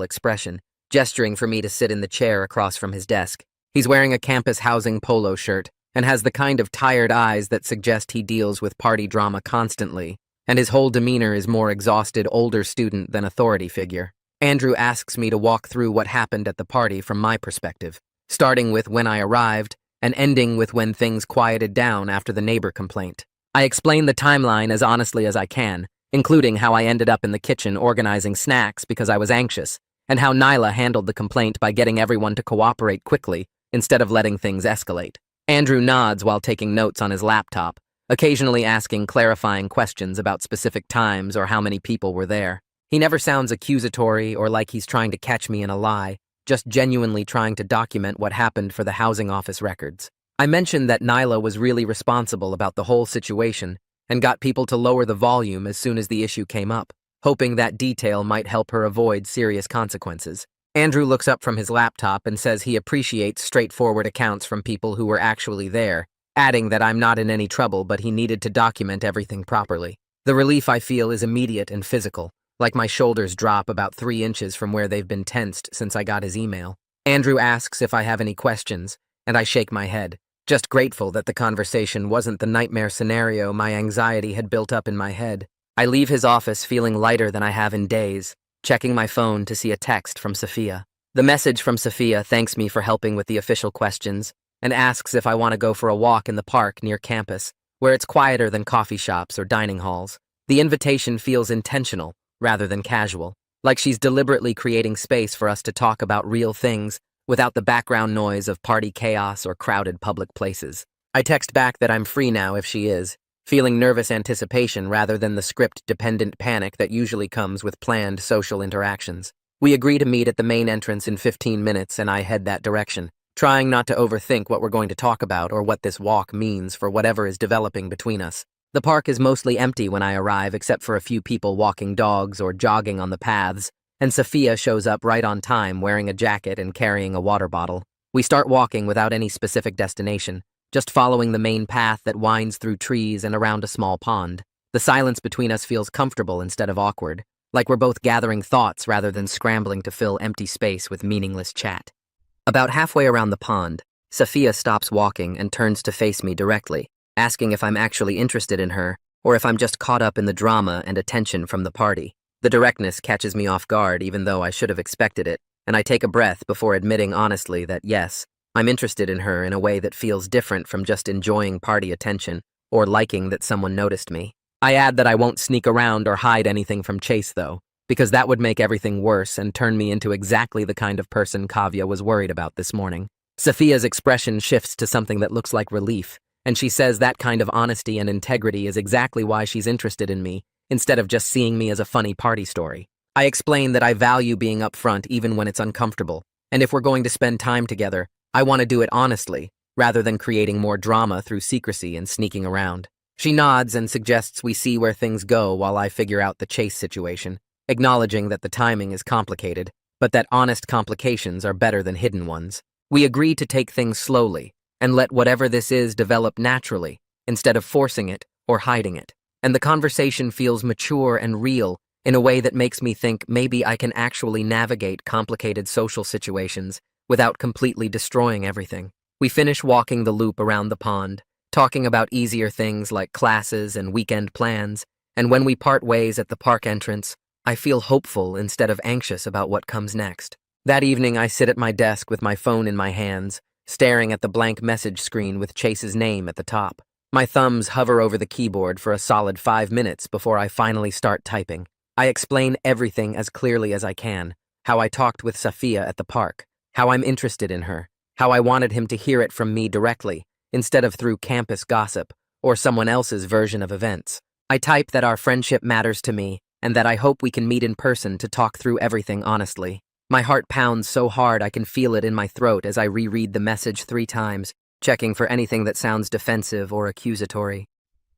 expression, gesturing for me to sit in the chair across from his desk. He's wearing a campus housing polo shirt and has the kind of tired eyes that suggest he deals with party drama constantly, and his whole demeanor is more exhausted older student than authority figure. Andrew asks me to walk through what happened at the party from my perspective, starting with when I arrived and ending with when things quieted down after the neighbor complaint. I explain the timeline as honestly as I can, including how I ended up in the kitchen organizing snacks because I was anxious, and how Nyla handled the complaint by getting everyone to cooperate quickly instead of letting things escalate. Andrew nods while taking notes on his laptop, occasionally asking clarifying questions about specific times or how many people were there. He never sounds accusatory or like he's trying to catch me in a lie, just genuinely trying to document what happened for the housing office records. I mentioned that Nyla was really responsible about the whole situation and got people to lower the volume as soon as the issue came up, hoping that detail might help her avoid serious consequences. Andrew looks up from his laptop and says he appreciates straightforward accounts from people who were actually there, adding that I'm not in any trouble but he needed to document everything properly. The relief I feel is immediate and physical, like my shoulders drop about 3 inches from where they've been tensed since I got his email. Andrew asks if I have any questions, and I shake my head, just grateful that the conversation wasn't the nightmare scenario my anxiety had built up in my head. I leave his office feeling lighter than I have in days, checking my phone to see a text from Sophia. The message from Sophia thanks me for helping with the official questions and asks if I want to go for a walk in the park near campus, where it's quieter than coffee shops or dining halls. The invitation feels intentional rather than casual, like she's deliberately creating space for us to talk about real things without the background noise of party chaos or crowded public places. I text back that I'm free now if she is, feeling nervous anticipation rather than the script-dependent panic that usually comes with planned social interactions. We agree to meet at the main entrance in 15 minutes and I head that direction, trying not to overthink what we're going to talk about or what this walk means for whatever is developing between us. The park is mostly empty when I arrive except for a few people walking dogs or jogging on the paths, and Sophia shows up right on time wearing a jacket and carrying a water bottle. We start walking without any specific destination, just following the main path that winds through trees and around a small pond. The silence between us feels comfortable instead of awkward, like we're both gathering thoughts rather than scrambling to fill empty space with meaningless chat. About halfway around the pond, Sophia stops walking and turns to face me directly, asking if I'm actually interested in her or if I'm just caught up in the drama and attention from the party. The directness catches me off guard even though I should have expected it, and I take a breath before admitting honestly that yes, I'm interested in her in a way that feels different from just enjoying party attention or liking that someone noticed me. I add that I won't sneak around or hide anything from Chase though, because that would make everything worse and turn me into exactly the kind of person Kavya was worried about this morning. Sophia's expression shifts to something that looks like relief, and she says that kind of honesty and integrity is exactly why she's interested in me, instead of just seeing me as a funny party story. I explain that I value being upfront even when it's uncomfortable, and if we're going to spend time together, I want to do it honestly, rather than creating more drama through secrecy and sneaking around. She nods and suggests we see where things go while I figure out the Chase situation, acknowledging that the timing is complicated, but that honest complications are better than hidden ones. We agree to take things slowly and let whatever this is develop naturally, instead of forcing it or hiding it. And the conversation feels mature and real in a way that makes me think maybe I can actually navigate complicated social situations without completely destroying everything. We finish walking the loop around the pond, talking about easier things like classes and weekend plans, and when we part ways at the park entrance, I feel hopeful instead of anxious about what comes next. That evening, I sit at my desk with my phone in my hands, staring at the blank message screen with Chase's name at the top. My thumbs hover over the keyboard for a solid 5 minutes before I finally start typing. I explain everything as clearly as I can, how I talked with Sophia at the park, how I'm interested in her, how I wanted him to hear it from me directly, instead of through campus gossip or someone else's version of events. I type that our friendship matters to me and that I hope we can meet in person to talk through everything honestly. My heart pounds so hard I can feel it in my throat as I reread the message 3 times, checking for anything that sounds defensive or accusatory.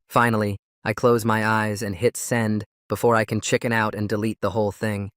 Finally, I close my eyes and hit send before I can chicken out and delete the whole thing.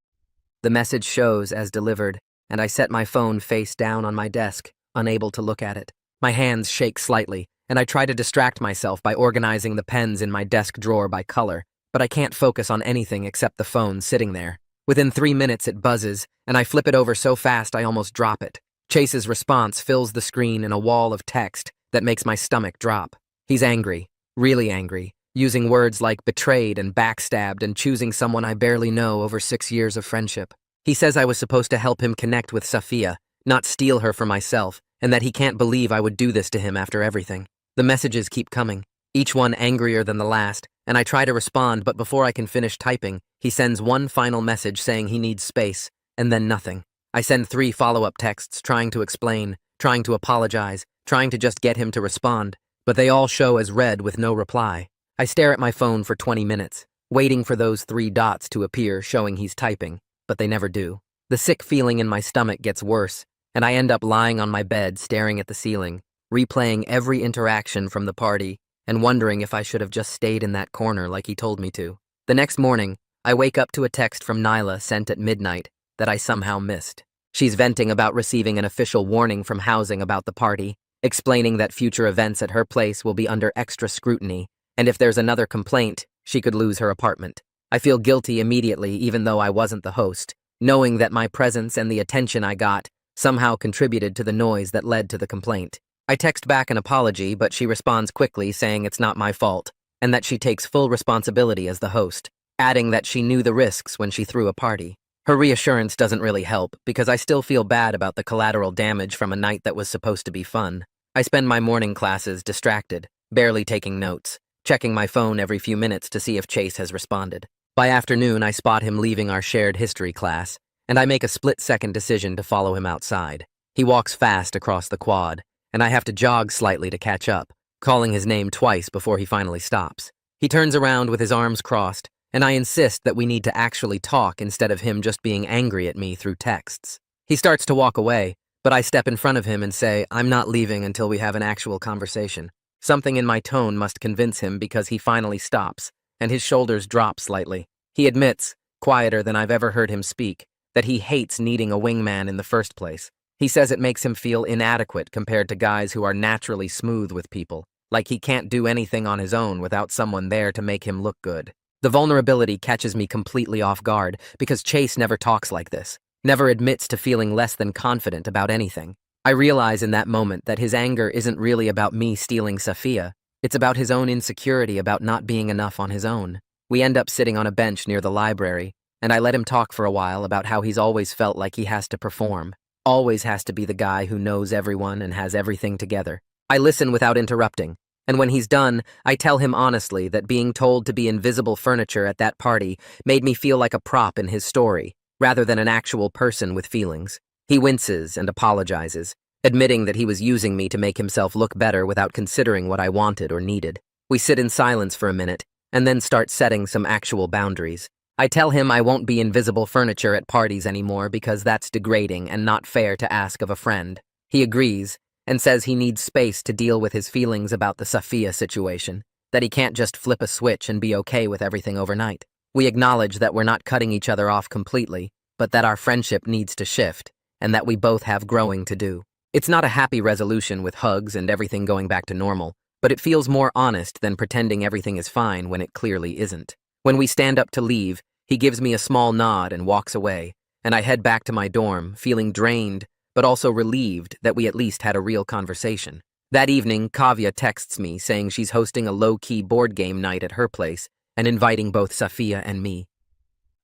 The message shows as delivered, and I set my phone face down on my desk, unable to look at it. My hands shake slightly, and I try to distract myself by organizing the pens in my desk drawer by color, but I can't focus on anything except the phone sitting there. Within 3 minutes it buzzes, and I flip it over so fast I almost drop it. Chase's response fills the screen in a wall of text that makes my stomach drop. He's angry, really angry, using words like betrayed and backstabbed and choosing someone I barely know over 6 years of friendship. He says I was supposed to help him connect with Sophia, not steal her for myself, and that he can't believe I would do this to him after everything. The messages keep coming, each one angrier than the last, and I try to respond, but before I can finish typing, he sends one final message saying he needs space, and then nothing. I send 3 follow-up texts trying to explain, trying to apologize, trying to just get him to respond, but they all show as read with no reply. I stare at my phone for 20 minutes, waiting for those 3 dots to appear showing he's typing, but they never do. The sick feeling in my stomach gets worse, and I end up lying on my bed staring at the ceiling, replaying every interaction from the party, and wondering if I should have just stayed in that corner like he told me to. The next morning, I wake up to a text from Nyla sent at midnight that I somehow missed. She's venting about receiving an official warning from housing about the party, explaining that future events at her place will be under extra scrutiny, and if there's another complaint, she could lose her apartment. I feel guilty immediately even though I wasn't the host, knowing that my presence and the attention I got somehow contributed to the noise that led to the complaint. I text back an apology, but she responds quickly saying it's not my fault, and that she takes full responsibility as the host, adding that she knew the risks when she threw a party. Her reassurance doesn't really help, because I still feel bad about the collateral damage from a night that was supposed to be fun. I spend my morning classes distracted, barely taking notes, checking my phone every few minutes to see if Chase has responded. By afternoon, I spot him leaving our shared history class, and I make a split-second decision to follow him outside. He walks fast across the quad, and I have to jog slightly to catch up, calling his name twice before he finally stops. He turns around with his arms crossed, and I insist that we need to actually talk instead of him just being angry at me through texts. He starts to walk away, but I step in front of him and say, I'm not leaving until we have an actual conversation. Something in my tone must convince him because he finally stops, and his shoulders drop slightly. He admits, quieter than I've ever heard him speak, that he hates needing a wingman in the first place. He says it makes him feel inadequate compared to guys who are naturally smooth with people, like he can't do anything on his own without someone there to make him look good. The vulnerability catches me completely off guard because Chase never talks like this, never admits to feeling less than confident about anything. I realize in that moment that his anger isn't really about me stealing Safia. It's about his own insecurity about not being enough on his own. We end up sitting on a bench near the library, and I let him talk for a while about how he's always felt like he has to perform, always has to be the guy who knows everyone and has everything together. I listen without interrupting, and when he's done, I tell him honestly that being told to be invisible furniture at that party made me feel like a prop in his story, rather than an actual person with feelings. He winces and apologizes, admitting that he was using me to make himself look better without considering what I wanted or needed. We sit in silence for a minute, and then start setting some actual boundaries. I tell him I won't be invisible furniture at parties anymore because that's degrading and not fair to ask of a friend. He agrees, and says he needs space to deal with his feelings about the Safia situation, that he can't just flip a switch and be okay with everything overnight. We acknowledge that we're not cutting each other off completely, but that our friendship needs to shift, and that we both have growing to do. It's not a happy resolution with hugs and everything going back to normal, but it feels more honest than pretending everything is fine when it clearly isn't. When we stand up to leave, he gives me a small nod and walks away, and I head back to my dorm, feeling drained, but also relieved that we at least had a real conversation. That evening, Kavya texts me saying she's hosting a low-key board game night at her place and inviting both Safia and me.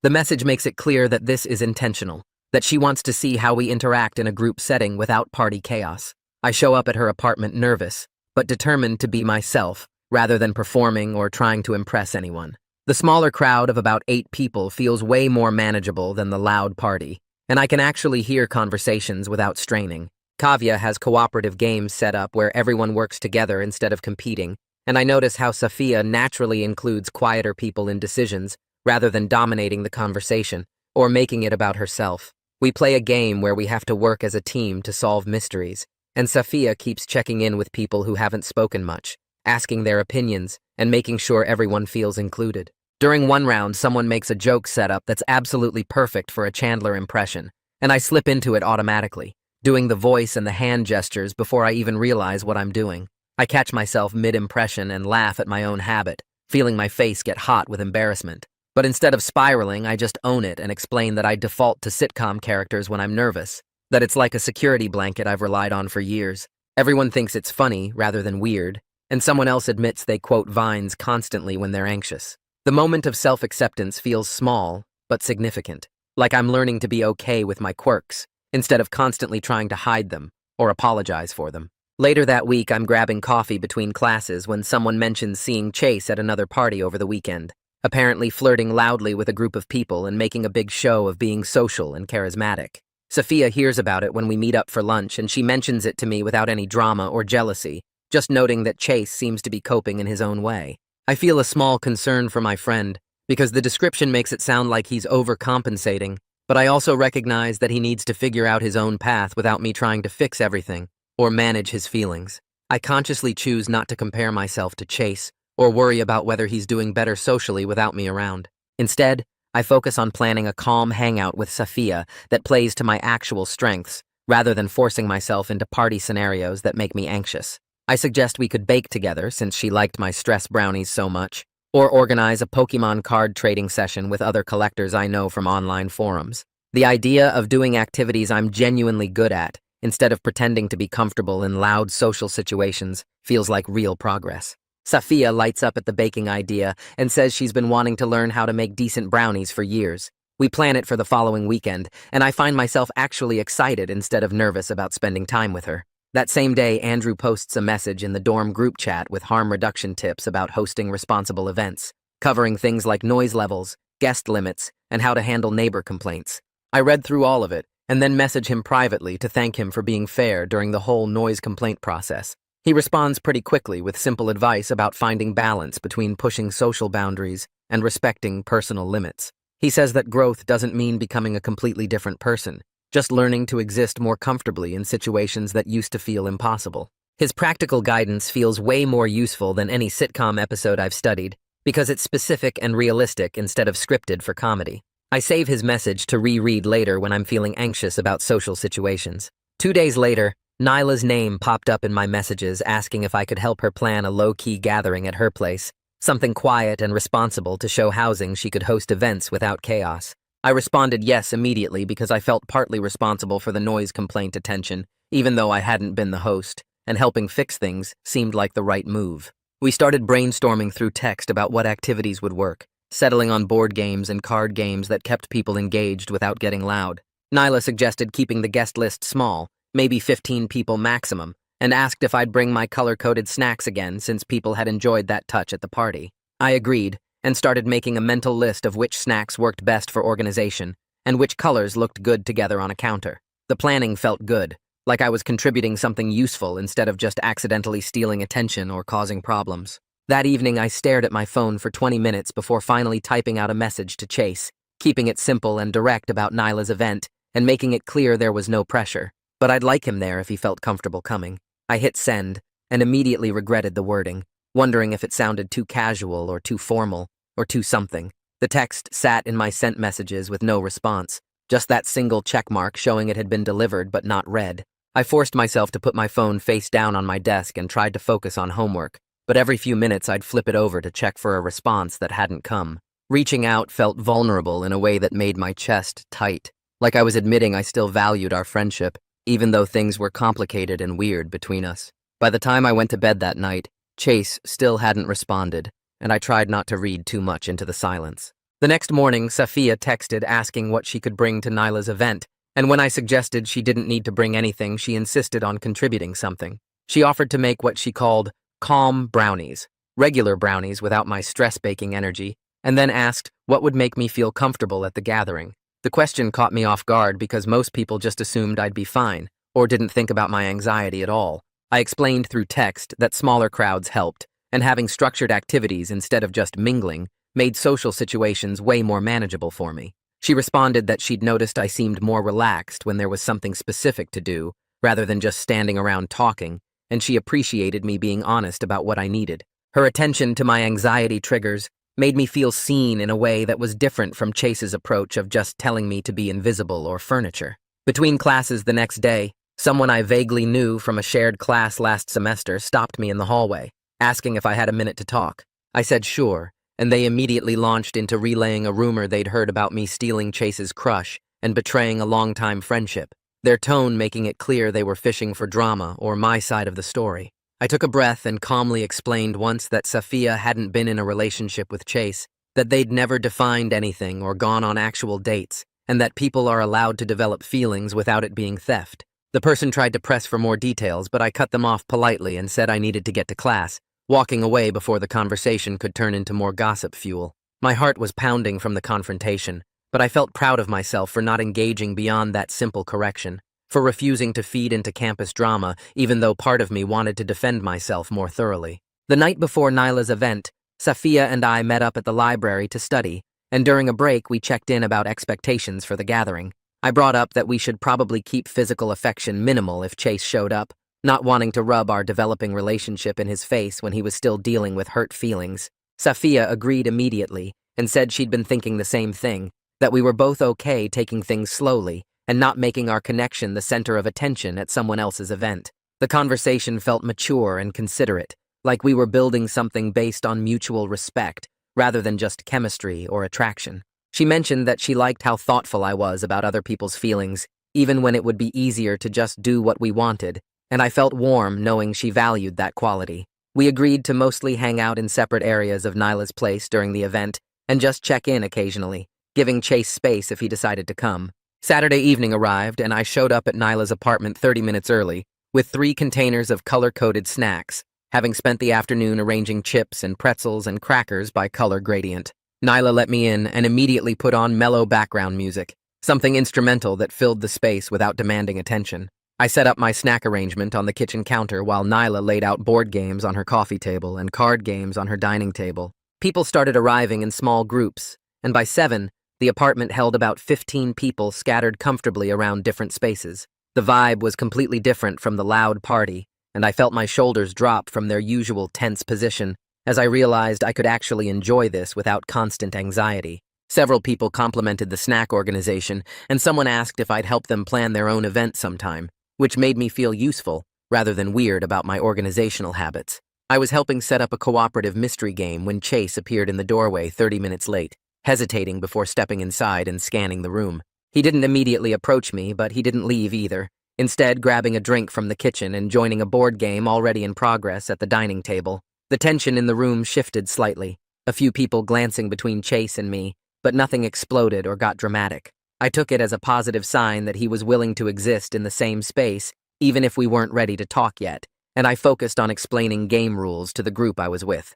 The message makes it clear that this is intentional, that she wants to see how we interact in a group setting without party chaos. I show up at her apartment nervous, but determined to be myself, rather than performing or trying to impress anyone. The smaller crowd of about 8 people feels way more manageable than the loud party, and I can actually hear conversations without straining. Kavya has cooperative games set up where everyone works together instead of competing, and I notice how Safia naturally includes quieter people in decisions rather than dominating the conversation or making it about herself. We play a game where we have to work as a team to solve mysteries, and Safia keeps checking in with people who haven't spoken much, asking their opinions, and making sure everyone feels included. During one round, someone makes a joke setup that's absolutely perfect for a Chandler impression, and I slip into it automatically, doing the voice and the hand gestures before I even realize what I'm doing. I catch myself mid-impression and laugh at my own habit, feeling my face get hot with embarrassment. But instead of spiraling, I just own it and explain that I default to sitcom characters when I'm nervous, that it's like a security blanket I've relied on for years. Everyone thinks it's funny rather than weird, and someone else admits they quote Vines constantly when they're anxious. The moment of self-acceptance feels small, but significant, like I'm learning to be okay with my quirks, instead of constantly trying to hide them or apologize for them. Later that week, I'm grabbing coffee between classes when someone mentions seeing Chase at another party over the weekend, apparently flirting loudly with a group of people and making a big show of being social and charismatic. Safia hears about it when we meet up for lunch, and she mentions it to me without any drama or jealousy, just noting that Chase seems to be coping in his own way. I feel a small concern for my friend, because the description makes it sound like he's overcompensating, but I also recognize that he needs to figure out his own path without me trying to fix everything or manage his feelings. I consciously choose not to compare myself to Chase or worry about whether he's doing better socially without me around. Instead, I focus on planning a calm hangout with Safia that plays to my actual strengths, rather than forcing myself into party scenarios that make me anxious. I suggest we could bake together since she liked my stress brownies so much, or organize a Pokemon card trading session with other collectors I know from online forums. The idea of doing activities I'm genuinely good at, instead of pretending to be comfortable in loud social situations, feels like real progress. Safia lights up at the baking idea and says she's been wanting to learn how to make decent brownies for years. We plan it for the following weekend, and I find myself actually excited instead of nervous about spending time with her. That same day, Andrew posts a message in the dorm group chat with harm reduction tips about hosting responsible events, covering things like noise levels, guest limits, and how to handle neighbor complaints. I read through all of it, and then message him privately to thank him for being fair during the whole noise complaint process. He responds pretty quickly with simple advice about finding balance between pushing social boundaries and respecting personal limits. He says that growth doesn't mean becoming a completely different person, just learning to exist more comfortably in situations that used to feel impossible. His practical guidance feels way more useful than any sitcom episode I've studied, because it's specific and realistic instead of scripted for comedy. I save his message to reread later when I'm feeling anxious about social situations. 2 days later, Nyla's name popped up in my messages asking if I could help her plan a low-key gathering at her place, something quiet and responsible to show housing she could host events without chaos. I responded yes immediately because I felt partly responsible for the noise complaint attention, even though I hadn't been the host, and helping fix things seemed like the right move. We started brainstorming through text about what activities would work, settling on board games and card games that kept people engaged without getting loud. Nyla suggested keeping the guest list small, maybe 15 people maximum, and asked if I'd bring my color-coded snacks again since people had enjoyed that touch at the party. I agreed, and started making a mental list of which snacks worked best for organization, and which colors looked good together on a counter. The planning felt good, like I was contributing something useful instead of just accidentally stealing attention or causing problems. That evening, I stared at my phone for 20 minutes before finally typing out a message to Chase, keeping it simple and direct about Nyla's event, and making it clear there was no pressure. But I'd like him there if he felt comfortable coming. I hit send, and immediately regretted the wording, wondering if it sounded too casual or too formal, or too something. The text sat in my sent messages with no response, just that single checkmark showing it had been delivered but not read. I forced myself to put my phone face down on my desk and tried to focus on homework, but every few minutes I'd flip it over to check for a response that hadn't come. Reaching out felt vulnerable in a way that made my chest tight, like I was admitting I still valued our friendship, even though things were complicated and weird between us. By the time I went to bed that night, Chase still hadn't responded, and I tried not to read too much into the silence. The next morning, Safia texted asking what she could bring to Nyla's event, and when I suggested she didn't need to bring anything, she insisted on contributing something. She offered to make what she called calm brownies, regular brownies without my stress-baking energy, and then asked what would make me feel comfortable at the gathering. The question caught me off guard because most people just assumed I'd be fine, or didn't think about my anxiety at all. I explained through text that smaller crowds helped, and having structured activities instead of just mingling made social situations way more manageable for me. She responded that she'd noticed I seemed more relaxed when there was something specific to do, rather than just standing around talking, and she appreciated me being honest about what I needed. Her attention to my anxiety triggers made me feel seen in a way that was different from Chase's approach of just telling me to be invisible or furniture. Between classes the next day, someone I vaguely knew from a shared class last semester stopped me in the hallway, asking if I had a minute to talk. I said sure, and they immediately launched into relaying a rumor they'd heard about me stealing Chase's crush and betraying a longtime friendship, their tone making it clear they were fishing for drama or my side of the story. I took a breath and calmly explained once that Safia hadn't been in a relationship with Chase, that they'd never defined anything or gone on actual dates, and that people are allowed to develop feelings without it being theft. The person tried to press for more details, but I cut them off politely and said I needed to get to class, walking away before the conversation could turn into more gossip fuel. My heart was pounding from the confrontation, but I felt proud of myself for not engaging beyond that simple correction, for refusing to feed into campus drama, even though part of me wanted to defend myself more thoroughly. The night before Nyla's event, Safia and I met up at the library to study, and during a break we checked in about expectations for the gathering. I brought up that we should probably keep physical affection minimal if Chase showed up, not wanting to rub our developing relationship in his face when he was still dealing with hurt feelings. Safia agreed immediately and said she'd been thinking the same thing, that we were both okay taking things slowly and not making our connection the center of attention at someone else's event. The conversation felt mature and considerate, like we were building something based on mutual respect, rather than just chemistry or attraction. She mentioned that she liked how thoughtful I was about other people's feelings, even when it would be easier to just do what we wanted, and I felt warm knowing she valued that quality. We agreed to mostly hang out in separate areas of Nyla's place during the event, and just check in occasionally, giving Chase space if he decided to come. Saturday evening arrived, and I showed up at Nyla's apartment 30 minutes early, with 3 containers of color-coded snacks, having spent the afternoon arranging chips and pretzels and crackers by color gradient. Nyla let me in and immediately put on mellow background music, something instrumental that filled the space without demanding attention. I set up my snack arrangement on the kitchen counter while Nyla laid out board games on her coffee table and card games on her dining table. People started arriving in small groups, and by 7, the apartment held about 15 people scattered comfortably around different spaces. The vibe was completely different from the loud party, and I felt my shoulders drop from their usual tense position as I realized I could actually enjoy this without constant anxiety. Several people complimented the snack organization, and someone asked if I'd help them plan their own event sometime, which made me feel useful rather than weird about my organizational habits. I was helping set up a cooperative mystery game when Chase appeared in the doorway 30 minutes late, hesitating before stepping inside and scanning the room. He didn't immediately approach me, but he didn't leave either. instead grabbing a drink from the kitchen and joining a board game already in progress at the dining table. The tension in the room shifted slightly, a few people glancing between Chase and me, but nothing exploded or got dramatic. I took it as a positive sign that he was willing to exist in the same space, even if we weren't ready to talk yet, and I focused on explaining game rules to the group I was with.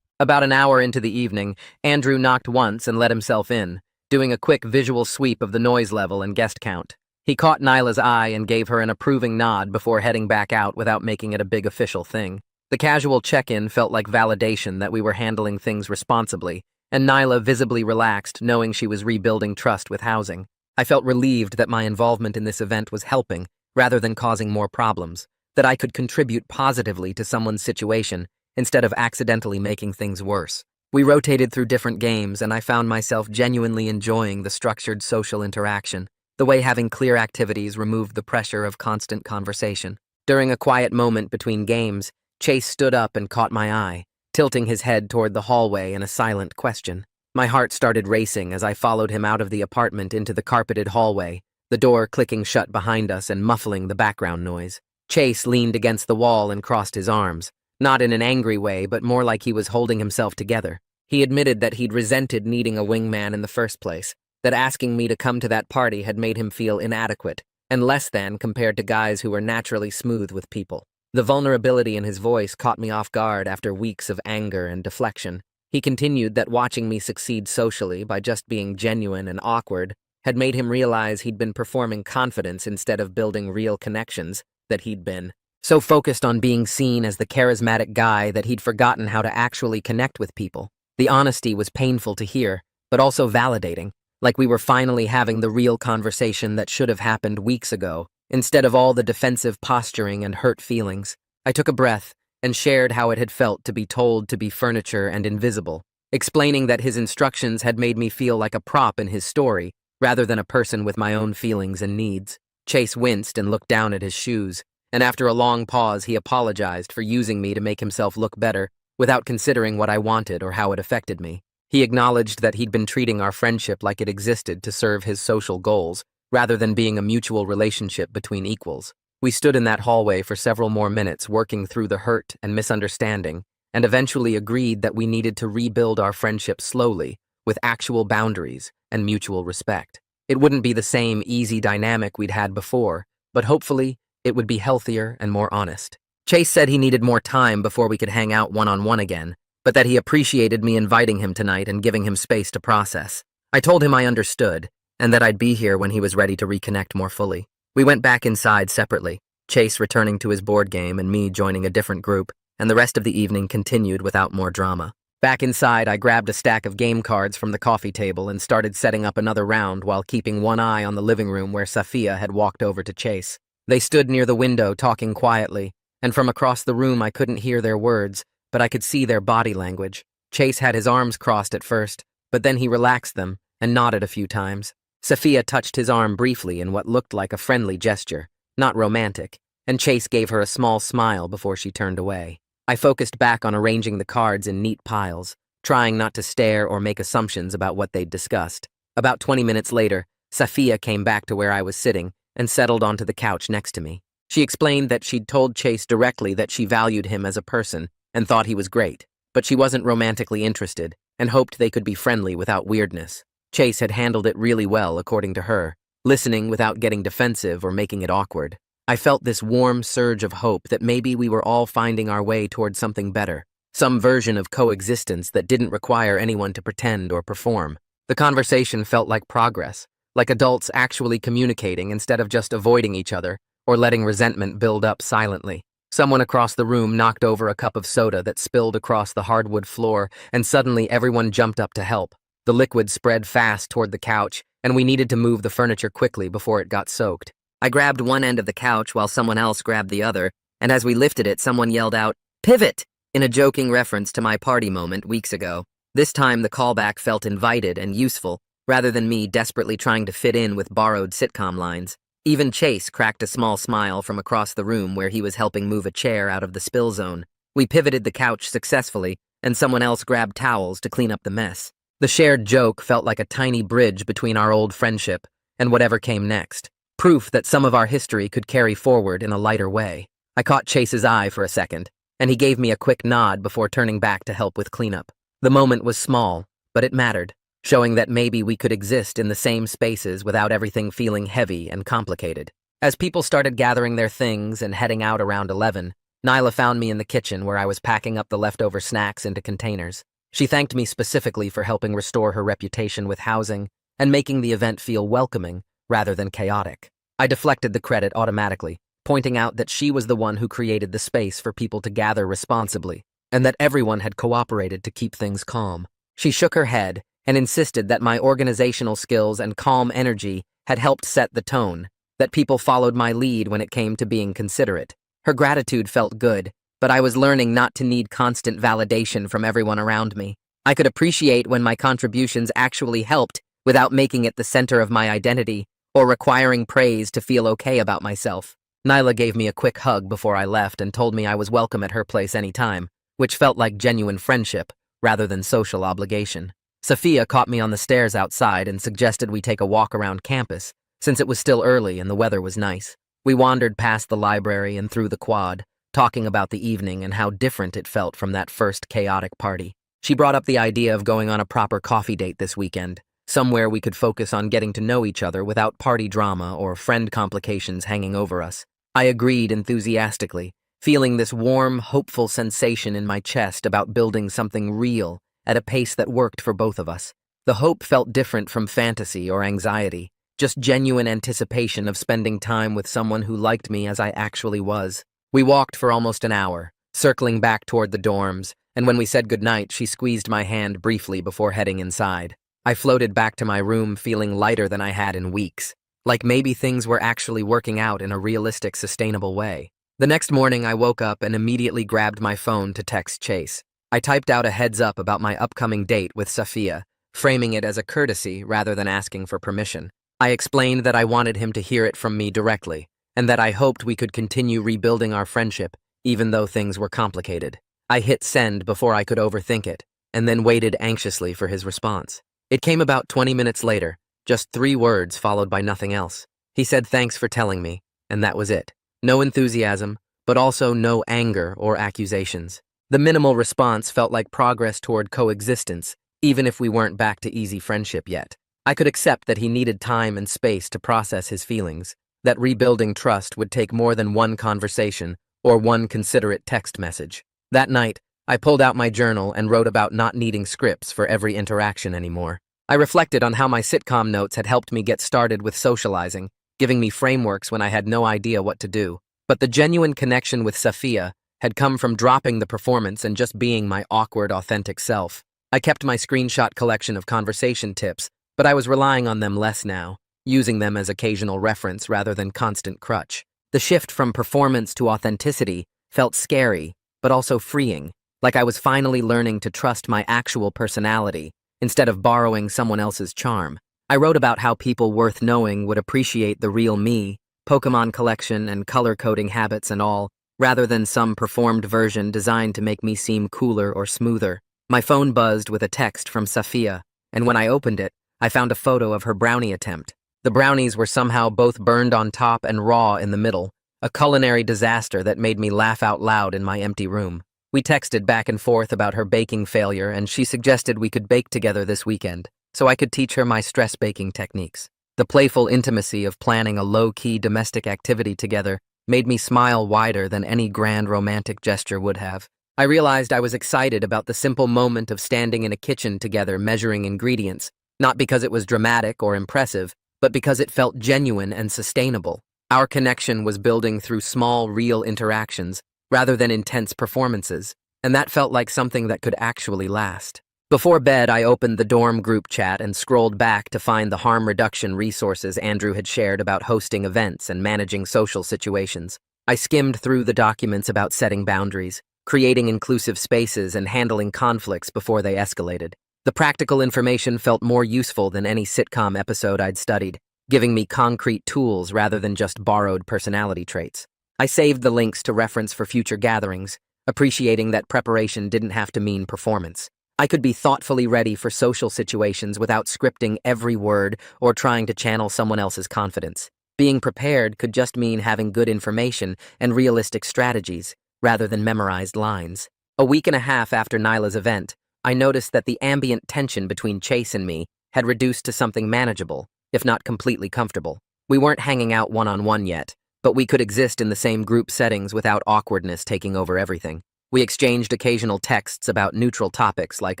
About an hour into the evening, Andrew knocked once and let himself in, doing a quick visual sweep of the noise level and guest count. He caught Nyla's eye and gave her an approving nod before heading back out without making it a big official thing. The casual check-in felt like validation that we were handling things responsibly, and Nyla visibly relaxed, knowing she was rebuilding trust with housing. I felt relieved that my involvement in this event was helping, rather than causing more problems, that I could contribute positively to someone's situation, instead of accidentally making things worse. We rotated through different games, and I found myself genuinely enjoying the structured social interaction, the way having clear activities removed the pressure of constant conversation. During a quiet moment between games, Chase stood up and caught my eye, tilting his head toward the hallway in a silent question. My heart started racing as I followed him out of the apartment into the carpeted hallway, the door clicking shut behind us and muffling the background noise. Chase leaned against the wall and crossed his arms, not in an angry way, but more like he was holding himself together. He admitted that he'd resented needing a wingman in the first place, that asking me to come to that party had made him feel inadequate and less than compared to guys who were naturally smooth with people. The vulnerability in his voice caught me off guard after weeks of anger and deflection. He continued that watching me succeed socially by just being genuine and awkward had made him realize he'd been performing confidence instead of building real connections, that he'd been so focused on being seen as the charismatic guy that he'd forgotten how to actually connect with people. The honesty was painful to hear, but also validating, like we were finally having the real conversation that should have happened weeks ago, instead of all the defensive posturing and hurt feelings. I took a breath and shared how it had felt to be told to be furniture and invisible, explaining that his instructions had made me feel like a prop in his story, rather than a person with my own feelings and needs. Chase winced and looked down at his shoes, and after a long pause he apologized for using me to make himself look better, without considering what I wanted or how it affected me. He acknowledged that he'd been treating our friendship like it existed to serve his social goals, rather than being a mutual relationship between equals. We stood in that hallway for several more minutes working through the hurt and misunderstanding, and eventually agreed that we needed to rebuild our friendship slowly, with actual boundaries and mutual respect. It wouldn't be the same easy dynamic we'd had before, but hopefully it would be healthier and more honest. Chase said he needed more time before we could hang out one-on-one again, but that he appreciated me inviting him tonight and giving him space to process. I told him I understood, and that I'd be here when he was ready to reconnect more fully. We went back inside separately, Chase returning to his board game and me joining a different group, and the rest of the evening continued without more drama. Back inside, I grabbed a stack of game cards from the coffee table and started setting up another round while keeping one eye on the living room where Safia had walked over to Chase. They stood near the window talking quietly, and from across the room I couldn't hear their words, but I could see their body language. Chase had his arms crossed at first, but then he relaxed them and nodded a few times. Safia touched his arm briefly in what looked like a friendly gesture, not romantic, and Chase gave her a small smile before she turned away. I focused back on arranging the cards in neat piles, trying not to stare or make assumptions about what they'd discussed. About 20 minutes later, Safia came back to where I was sitting and settled onto the couch next to me. She explained that she'd told Chase directly that she valued him as a person and thought he was great, but she wasn't romantically interested and hoped they could be friendly without weirdness. Chase had handled it really well, according to her, listening without getting defensive or making it awkward. I felt this warm surge of hope that maybe we were all finding our way toward something better, some version of coexistence that didn't require anyone to pretend or perform. The conversation felt like progress, like adults actually communicating instead of just avoiding each other or letting resentment build up silently. Someone across the room knocked over a cup of soda that spilled across the hardwood floor, and suddenly everyone jumped up to help. The liquid spread fast toward the couch, and we needed to move the furniture quickly before it got soaked. I grabbed one end of the couch while someone else grabbed the other, and as we lifted it, someone yelled out, "Pivot!" in a joking reference to my party moment weeks ago. This time the callback felt invited and useful, rather than me desperately trying to fit in with borrowed sitcom lines. Even Chase cracked a small smile from across the room where he was helping move a chair out of the spill zone. We pivoted the couch successfully, and someone else grabbed towels to clean up the mess. The shared joke felt like a tiny bridge between our old friendship and whatever came next. proof that some of our history could carry forward in a lighter way. I caught Chase's eye for a second, and he gave me a quick nod before turning back to help with cleanup. The moment was small, but it mattered, showing that maybe we could exist in the same spaces without everything feeling heavy and complicated. As people started gathering their things and heading out around 11, Nyla found me in the kitchen where I was packing up the leftover snacks into containers. She thanked me specifically for helping restore her reputation with housing and making the event feel welcoming rather than chaotic. I deflected the credit automatically, pointing out that she was the one who created the space for people to gather responsibly, and that everyone had cooperated to keep things calm. She shook her head and insisted that my organizational skills and calm energy had helped set the tone, that people followed my lead when it came to being considerate. Her gratitude felt good, but I was learning not to need constant validation from everyone around me. I could appreciate when my contributions actually helped without making it the center of my identity or requiring praise to feel okay about myself. Nyla gave me a quick hug before I left and told me I was welcome at her place anytime, which felt like genuine friendship rather than social obligation. Sophia caught me on the stairs outside and suggested we take a walk around campus, since it was still early and the weather was nice. We wandered past the library and through the quad, talking about the evening and how different it felt from that first chaotic party. She brought up the idea of going on a proper coffee date this weekend, somewhere we could focus on getting to know each other without party drama or friend complications hanging over us. I agreed enthusiastically, feeling this warm, hopeful sensation in my chest about building something real at a pace that worked for both of us. The hope felt different from fantasy or anxiety, just genuine anticipation of spending time with someone who liked me as I actually was. We walked for almost an hour, circling back toward the dorms, and when we said goodnight, she squeezed my hand briefly before heading inside. I floated back to my room feeling lighter than I had in weeks, like maybe things were actually working out in a realistic, sustainable way. The next morning, I woke up and immediately grabbed my phone to text Chase. I typed out a heads up about my upcoming date with Sophia, framing it as a courtesy rather than asking for permission. I explained that I wanted him to hear it from me directly, and that I hoped we could continue rebuilding our friendship, even though things were complicated. I hit send before I could overthink it, and then waited anxiously for his response. It came about 20 minutes later, just 3 words followed by nothing else. He said thanks for telling me, and that was it. No enthusiasm, but also no anger or accusations. The minimal response felt like progress toward coexistence, even if we weren't back to easy friendship yet. I could accept that he needed time and space to process his feelings, that rebuilding trust would take more than one conversation or one considerate text message. That night, I pulled out my journal and wrote about not needing scripts for every interaction anymore. I reflected on how my sitcom notes had helped me get started with socializing, giving me frameworks when I had no idea what to do. But the genuine connection with Sophia had come from dropping the performance and just being my awkward, authentic self. I kept my screenshot collection of conversation tips, but I was relying on them less now, using them as occasional reference rather than constant crutch. The shift from performance to authenticity felt scary, but also freeing, like I was finally learning to trust my actual personality instead of borrowing someone else's charm. I wrote about how people worth knowing would appreciate the real me, Pokémon collection and color-coding habits and all, rather than some performed version designed to make me seem cooler or smoother. My phone buzzed with a text from Sophia, and when I opened it, I found a photo of her brownie attempt. The brownies were somehow both burned on top and raw in the middle, a culinary disaster that made me laugh out loud in my empty room. We texted back and forth about her baking failure, and she suggested we could bake together this weekend, so I could teach her my stress baking techniques. The playful intimacy of planning a low-key domestic activity together made me smile wider than any grand romantic gesture would have. I realized I was excited about the simple moment of standing in a kitchen together measuring ingredients, not because it was dramatic or impressive, but because it felt genuine and sustainable. Our connection was building through small, real interactions, rather than intense performances, and that felt like something that could actually last. Before bed, I opened the dorm group chat and scrolled back to find the harm reduction resources Andrew had shared about hosting events and managing social situations. I skimmed through the documents about setting boundaries, creating inclusive spaces, and handling conflicts before they escalated. The practical information felt more useful than any sitcom episode I'd studied, giving me concrete tools rather than just borrowed personality traits. I saved the links to reference for future gatherings, appreciating that preparation didn't have to mean performance. I could be thoughtfully ready for social situations without scripting every word or trying to channel someone else's confidence. Being prepared could just mean having good information and realistic strategies, rather than memorized lines. A week and a half after Nyla's event, I noticed that the ambient tension between Chase and me had reduced to something manageable, if not completely comfortable. We weren't hanging out one-on-one yet, but we could exist in the same group settings without awkwardness taking over everything. We exchanged occasional texts about neutral topics like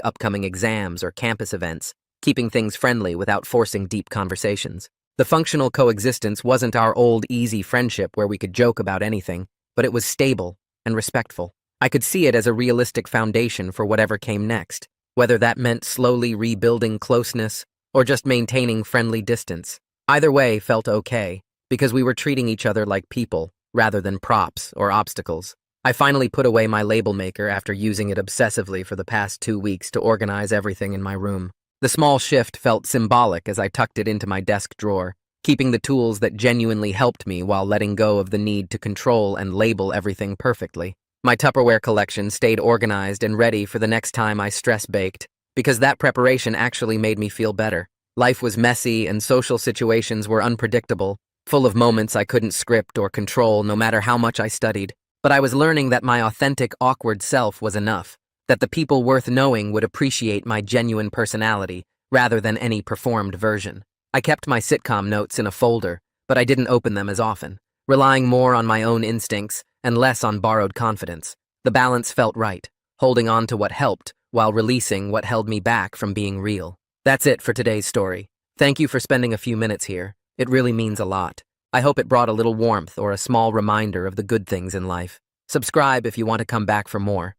upcoming exams or campus events, keeping things friendly without forcing deep conversations. The functional coexistence wasn't our old easy friendship where we could joke about anything, but it was stable and respectful. I could see it as a realistic foundation for whatever came next, whether that meant slowly rebuilding closeness or just maintaining friendly distance. Either way felt okay, because we were treating each other like people, rather than props or obstacles. I finally put away my label maker after using it obsessively for the past 2 weeks to organize everything in my room. The small shift felt symbolic as I tucked it into my desk drawer, keeping the tools that genuinely helped me while letting go of the need to control and label everything perfectly. My Tupperware collection stayed organized and ready for the next time I stress-baked, because that preparation actually made me feel better. Life was messy and social situations were unpredictable, full of moments I couldn't script or control no matter how much I studied. But I was learning that my authentic, awkward self was enough, that the people worth knowing would appreciate my genuine personality rather than any performed version. I kept my sitcom notes in a folder, but I didn't open them as often, relying more on my own instincts and less on borrowed confidence. The balance felt right, holding on to what helped while releasing what held me back from being real. That's it for today's story. Thank you for spending a few minutes here. It really means a lot. I hope it brought a little warmth or a small reminder of the good things in life. Subscribe if you want to come back for more.